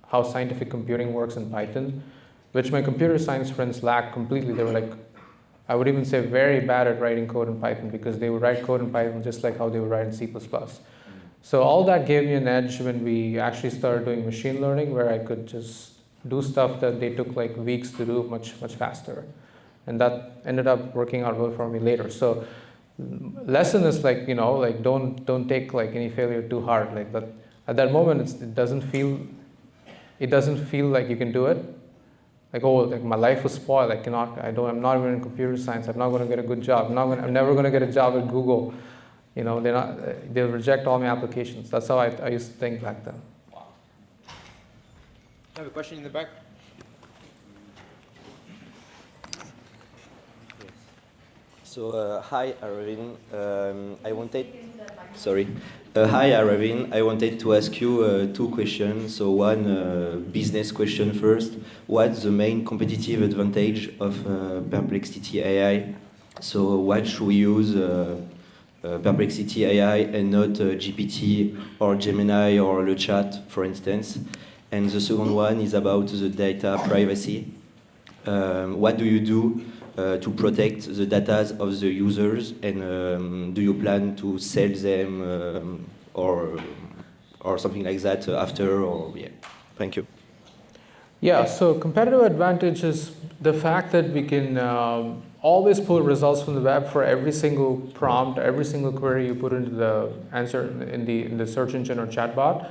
how scientific computing works in Python, which my computer science friends lack completely. They were like, I would even say very bad at writing code in Python because they would write code in Python just like how they would write in C++. So all that gave me an edge when we actually started doing machine learning, where I could just do stuff that they took like weeks to do much faster. And that ended up working out well for me later. So lesson is like, don't take like any failure too hard. Like that, at that moment, it doesn't feel like you can do it. Like, oh, like my life was spoiled. I'm not even in computer science. I'm not going to get a good job. I'm never going to get a job at Google. They'll reject all my applications. That's how I used to think back then. Wow. I have a question in the back. So, hi Aravind. Hi Aravind. I wanted to ask you two questions. So one business question first. What's the main competitive advantage of Perplexity.ai? So what should we use Perplexity.ai and not GPT or Gemini or Le Chat, for instance? And the second one is about the data privacy. What do you do to protect the data of the users, and do you plan to sell them or something like that after? Or yeah, thank you. Yeah, so competitive advantage is the fact that we can always pull results from the web for every single prompt, every single query you put into the answer in the search engine or chatbot.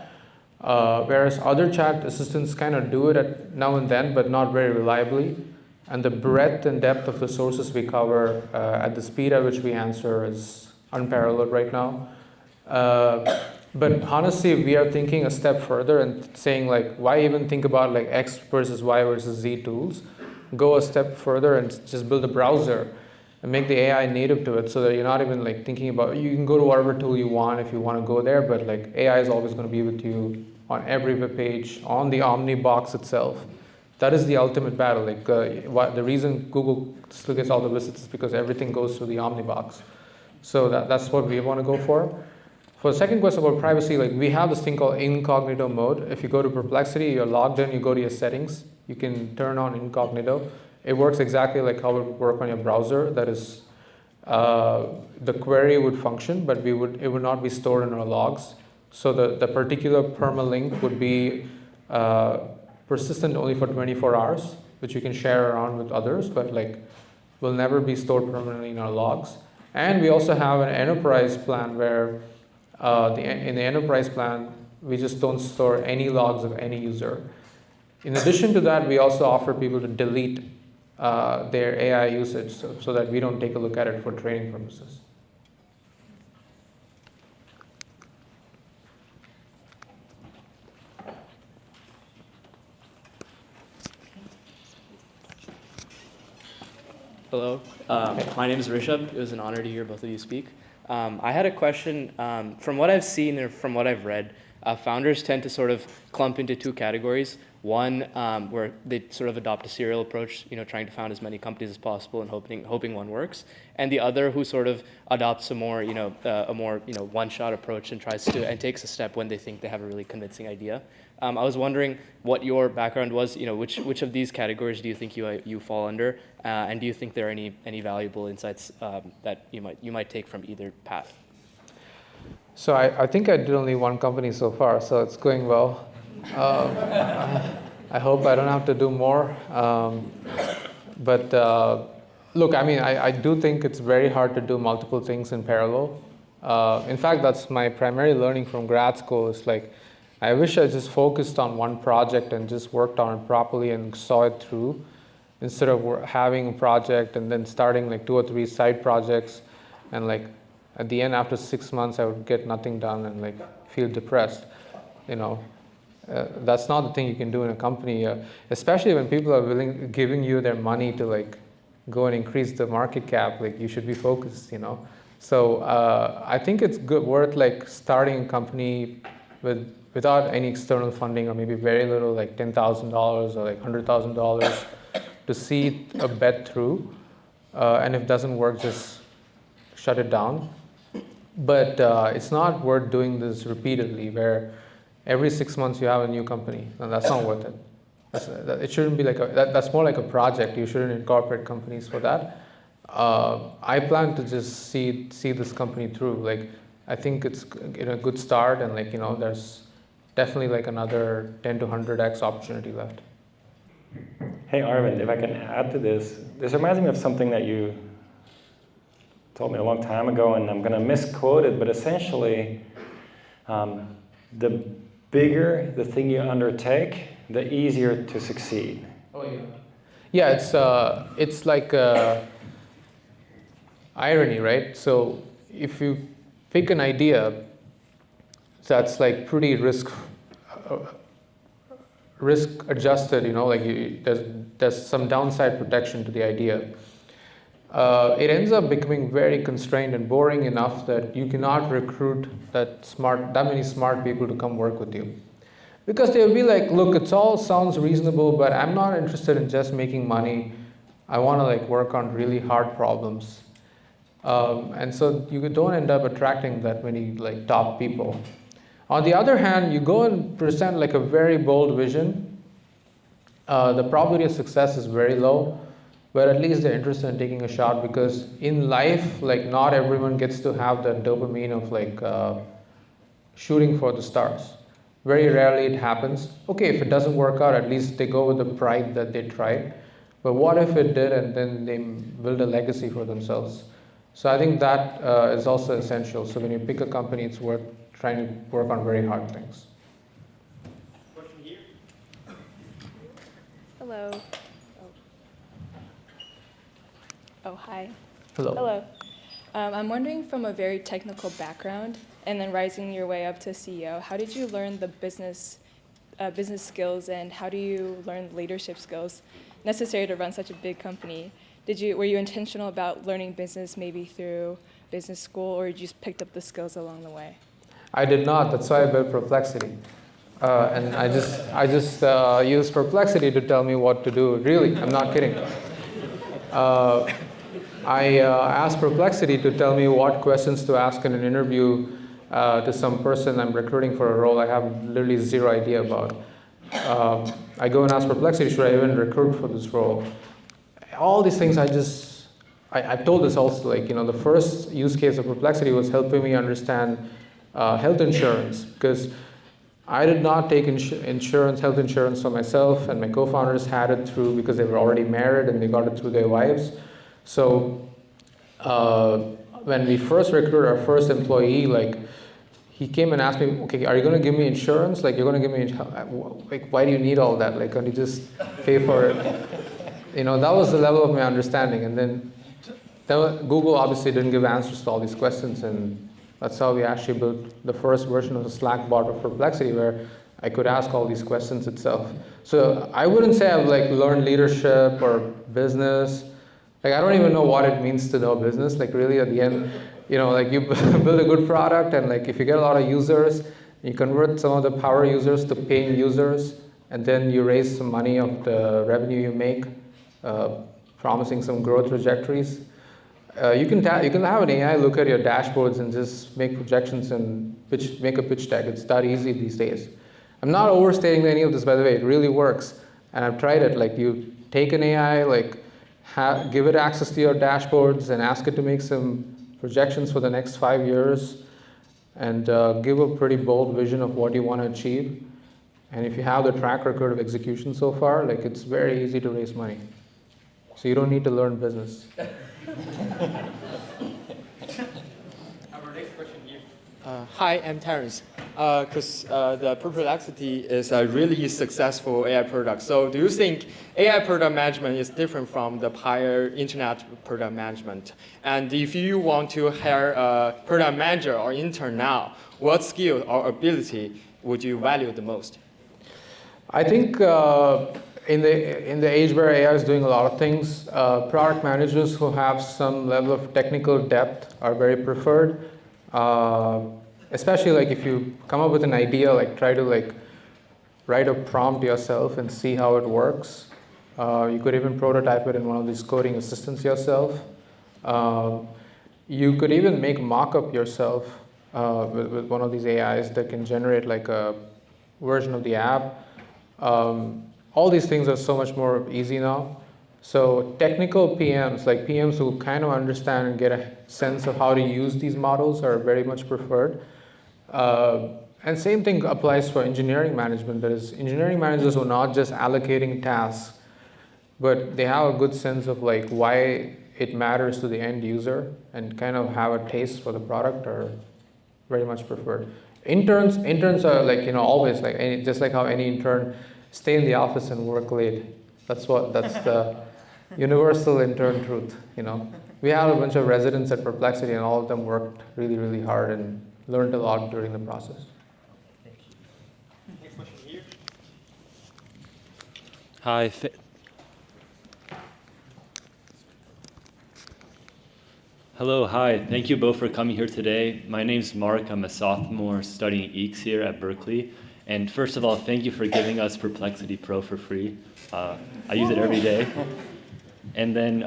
Whereas other chat assistants kind of do it now and then, but not very reliably. And the breadth and depth of the sources we cover at the speed at which we answer is unparalleled right now. But honestly, we are thinking a step further and saying like, why even think about like X versus Y versus Z tools? Go a step further and just build a browser and make the AI native to it, so that you're not even like thinking about, you can go to whatever tool you want if you want to go there, but like AI is always going to be with you on every web page, on the Omni box itself. That is the ultimate battle. Like the reason Google still gets all the visits is because everything goes through the Omni box. So that's what we want to go for. For the second question about privacy, like we have this thing called incognito mode. If you go to Perplexity, you're logged in, you go to your settings, you can turn on incognito. It works exactly like how it would work on your browser. That is, the query would function, but it would not be stored in our logs. So the particular permalink would be persistent only for 24 hours, which you can share around with others, but like will never be stored permanently in our logs. And we also have an enterprise plan where in the enterprise plan, we just don't store any logs of any user. In addition to that, we also offer people to delete their AI usage so that we don't take a look at it for training purposes. Hello, my name is Rishabh. It was an honor to hear both of you speak. I had a question. From what I've seen or from what I've read, founders tend to sort of clump into two categories. One, where they sort of adopt a serial approach, trying to found as many companies as possible and hoping one works. And the other who sort of adopts a more, one-shot approach and takes a step when they think they have a really convincing idea. I was wondering what your background was. Which of these categories do you think you fall under, and do you think there are any valuable insights that you might take from either path? So I think I did only one company so far, so it's going well. I hope I don't have to do more. But look, I mean, I do think it's very hard to do multiple things in parallel. In fact, that's my primary learning from grad school. Is like, I wish I just focused on one project and just worked on it properly and saw it through, instead of having a project and then starting like 2 or 3 side projects, and like at the end, after 6 months, I would get nothing done and like feel depressed. That's not the thing you can do in a company, especially when people are giving you their money to like go and increase the market cap. Like you should be focused, you know. So I think it's good, worth like starting a company without any external funding, or maybe very little, like $10,000 or like $100,000, to see a bet through. And if it doesn't work, just shut it down. But it's not worth doing this repeatedly, where every 6 months you have a new company, and that's not worth it. It shouldn't be like that's more like a project. You shouldn't incorporate companies for that. I plan to just see this company through. Like, I think it's a good start, and like, you know, there's definitely like another 10 to 100x opportunity left. Hey Aravind, if I can add to this reminds me of something that you told me a long time ago, and I'm going to misquote it, but essentially, the bigger the thing you undertake, the easier to succeed. Oh yeah. Yeah, it's like irony, right? So if you pick an idea that's like pretty risk adjusted, you know, like there's some downside protection to the idea. It ends up becoming very constrained and boring enough that you cannot recruit that many smart people to come work with you. Because they'll be like, look, it all sounds reasonable, but I'm not interested in just making money. I want to like work on really hard problems. And so you don't end up attracting that many like top people. On the other hand, you go and present like a very bold vision. The probability of success is very low, but at least they're interested in taking a shot, because in life, like not everyone gets to have that dopamine of like shooting for the stars. Very rarely it happens. Okay, if it doesn't work out, at least they go with the pride that they tried. But what if it did, and then they build a legacy for themselves? So I think that is also essential. So when you pick a company, it's worth trying to work on very hard things. Question here. Hello. Oh, hi. Hello. Hello. I'm wondering, from a very technical background and then rising your way up to CEO, how did you learn the business skills, and how do you learn leadership skills necessary to run such a big company? Were you intentional about learning business maybe through business school, or you just picked up the skills along the way? I did not. That's why I built Perplexity. And I just used Perplexity to tell me what to do. Really, I'm not kidding. I asked Perplexity to tell me what questions to ask in an interview to some person I'm recruiting for a role I have literally zero idea about. I go and ask Perplexity, should I even recruit for this role? All these things I've told this also, like, you know, the first use case of Perplexity was helping me understand health insurance, because I did not take health insurance for myself, and my co-founders had it through because they were already married and they got it through their wives. So when we first recruited our first employee, like, he came and asked me, okay, are you going to give me insurance? Like, you're going to give me, like, why do you need all that? Like, can't you just pay for it? You know, that was the level of my understanding. And then Google obviously didn't give answers to all these questions, and that's how we actually built the first version of the Slack bot of Perplexity, where I could ask all these questions itself. So I wouldn't say I've like learned leadership or business. Like, I don't even know what it means to know business. Like, really, at the end, you know, like, you build a good product, and like, if you get a lot of users, you convert some of the power users to paying users, and then you raise some money of the revenue you make, promising some growth trajectories. You can have an AI look at your dashboards and just make projections and make a pitch deck. It's that easy these days. I'm not overstating any of this, by the way. It really works, and I've tried it. Like, you take an AI, like, give it access to your dashboards and ask it to make some projections for the next 5 years, and give a pretty bold vision of what you want to achieve. And if you have the track record of execution so far, like, it's very easy to raise money. So you don't need to learn business. Our next question here. Hi, I'm Terrence. Because the Perplexity is a really successful AI product. So do you think AI product management is different from the prior internet product management? And if you want to hire a product manager or intern now, what skill or ability would you value the most? I think in the age where AI is doing a lot of things, product managers who have some level of technical depth are very preferred. Especially like if you come up with an idea, like try to like write a prompt yourself and see how it works. You could even prototype it in one of these coding assistants yourself. You could even make mock-up yourself with one of these AIs that can generate like a version of the app. All these things are so much more easy now. So technical PMs, like PMs who kind of understand and get a sense of how to use these models, are very much preferred. And same thing applies for engineering management. That is, engineering managers who are not just allocating tasks, but they have a good sense of like why it matters to the end user and kind of have a taste for the product are very much preferred. Interns are like, always like, just like how any intern stay in the office and work late. That's the universal intern truth, We had a bunch of residents at Perplexity and all of them worked really, really hard and learned a lot during the process. Thank you. Next question here. Hi. Hello, hi. Thank you both for coming here today. My name's Mark. I'm a sophomore studying EECS here at Berkeley. And first of all, thank you for giving us Perplexity Pro for free. I use it every day. And then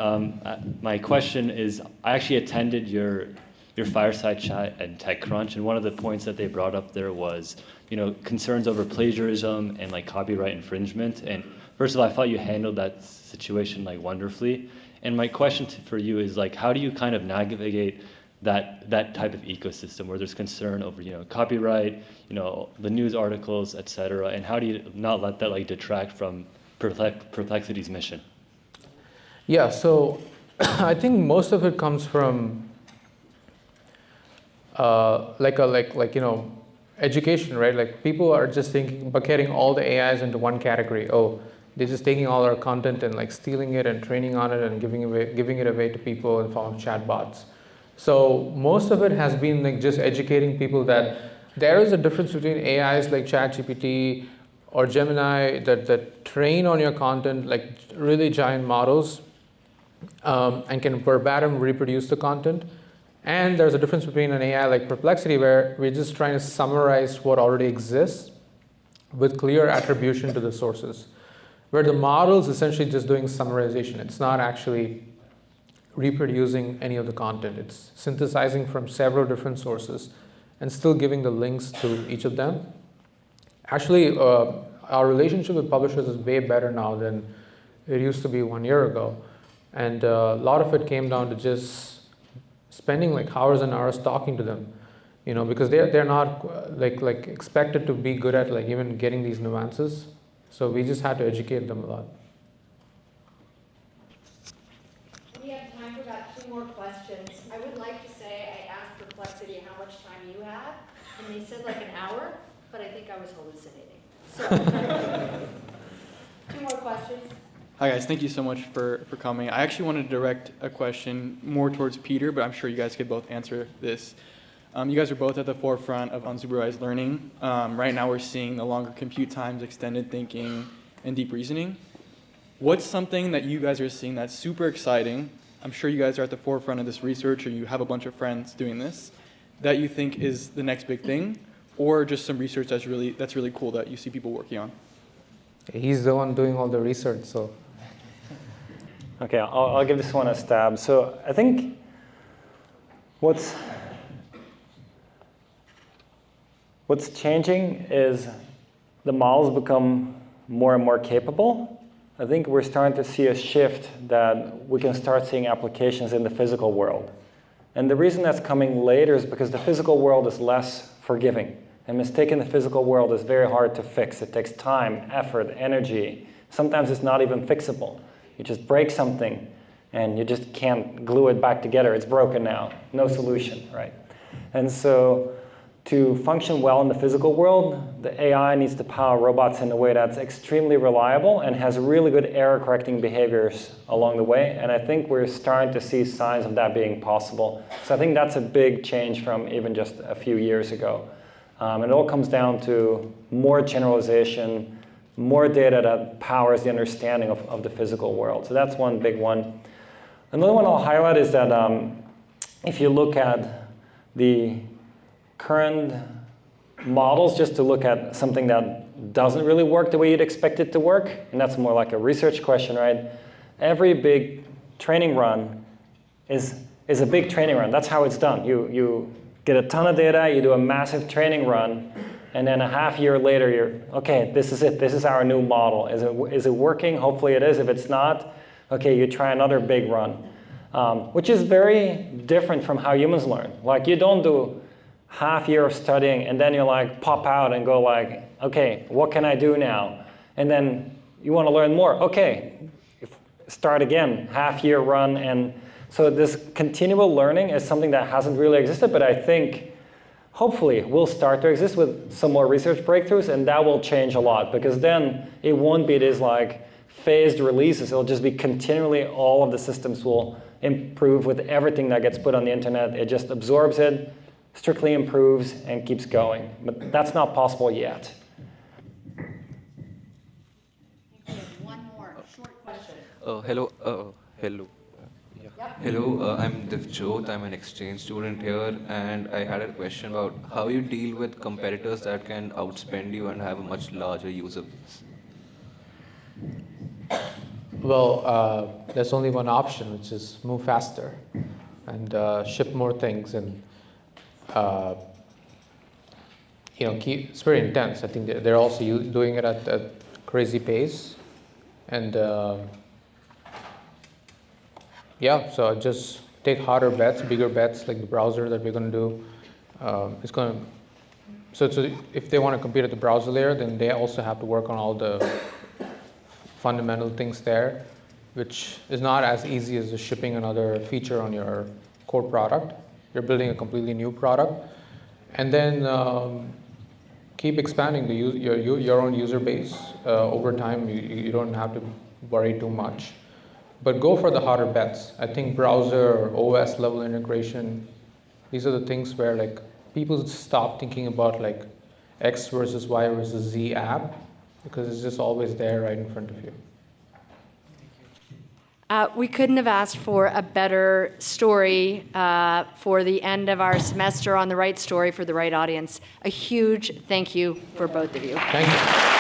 my question is, I actually attended your fireside chat at TechCrunch, and one of the points that they brought up there was, concerns over plagiarism and like copyright infringement. And first of all, I thought you handled that situation like wonderfully. And my question for you is like, how do you kind of navigate that type of ecosystem where there's concern over copyright, the news articles, etc. And how do you not let that like detract from Perplexity's mission? Yeah, so I think most of it comes from education, right? Like people are just bucketing all the AIs into one category. Oh, they're just taking all our content and like stealing it and training on it and giving it away to people in form of chatbots. So most of it has been like just educating people that there is a difference between AIs like ChatGPT or Gemini that train on your content like really giant models and can verbatim reproduce the content. And there's a difference between an AI like Perplexity where we're just trying to summarize what already exists with clear attribution to the sources, where the model is essentially just doing summarization. It's not actually reproducing any of the content. It's synthesizing from several different sources and still giving the links to each of them. Actually, our relationship with publishers is way better now than it used to be 1 year ago. And a lot of it came down to just spending like hours and hours talking to them, because they're not like expected to be good at like even getting these nuances. So we just had to educate them a lot. We have time for about 2 more questions. I would like to say I asked Perplexity how much time you had, and they said like an hour, but I think I was hallucinating. So, 2 more questions. Hi guys, thank you so much for coming. I actually wanted to direct a question more towards Peter, but I'm sure you guys could both answer this. You guys are both at the forefront of unsupervised learning. Right now we're seeing the longer compute times, extended thinking, and deep reasoning. What's something that you guys are seeing that's super exciting? I'm sure you guys are at the forefront of this research, or you have a bunch of friends doing this, that you think is the next big thing, or just some research that's really cool that you see people working on? He's the one doing all the research, so. Okay, I'll give this one a stab. So I think what's changing is the models become more and more capable. I think we're starting to see a shift that we can start seeing applications in the physical world. And the reason that's coming later is because the physical world is less forgiving. A mistake in the physical world is very hard to fix. It takes time, effort, energy. Sometimes it's not even fixable. You just break something and you just can't glue it back together. It's broken now. No solution, right? And so to function well in the physical world, the AI needs to power robots in a way that's extremely reliable and has really good error-correcting behaviors along the way. And I think we're starting to see signs of that being possible. So I think that's a big change from even just a few years ago. And it all comes down to more generalization, more data that powers the understanding of the physical world. So that's one big one. Another one I'll highlight is that if you look at the current models, just to look at something that doesn't really work the way you'd expect it to work, and that's more like a research question, right? Every big training run is a big training run. That's how it's done. You get a ton of data, you do a massive training run, and then a half year later, you're, okay, this is it. This is our new model. Is it working? Hopefully it is. If it's not, okay, you try another big run, which is very different from how humans learn. Like, you don't do half year of studying and then you like pop out and go like, okay, what can I do now? And then you want to learn more. Okay, start again, half year run. And so this continual learning is something that hasn't really existed, but I think hopefully will start to exist with some more research breakthroughs, and that will change a lot, because then it won't be these like phased releases. It'll just be continually, all of the systems will improve with everything that gets put on the internet. It just absorbs it, strictly improves, and keeps going. But that's not possible yet. One more short question. Hello. Hello. Hello, I'm Divjot. I'm an exchange student here, and I had a question about how you deal with competitors that can outspend you and have a much larger user base. Well, there's only one option, which is move faster and ship more things, and it's very intense. I think they're also doing it at a crazy pace, and yeah, so just take harder bets, bigger bets, like the browser that we're going to do. It's going to, so if they want to compete at the browser layer, then they also have to work on all the fundamental things there, which is not as easy as just shipping another feature on your core product. You're building a completely new product, and then keep expanding your own user base. Over time, you don't have to worry too much. But go for the harder bets. I think browser or OS level integration, these are the things where like people stop thinking about like X versus Y versus Z app, because it's just always there right in front of you. We couldn't have asked for a better story for the end of our semester on the right story for the right audience. A huge thank you for both of you. Thank you.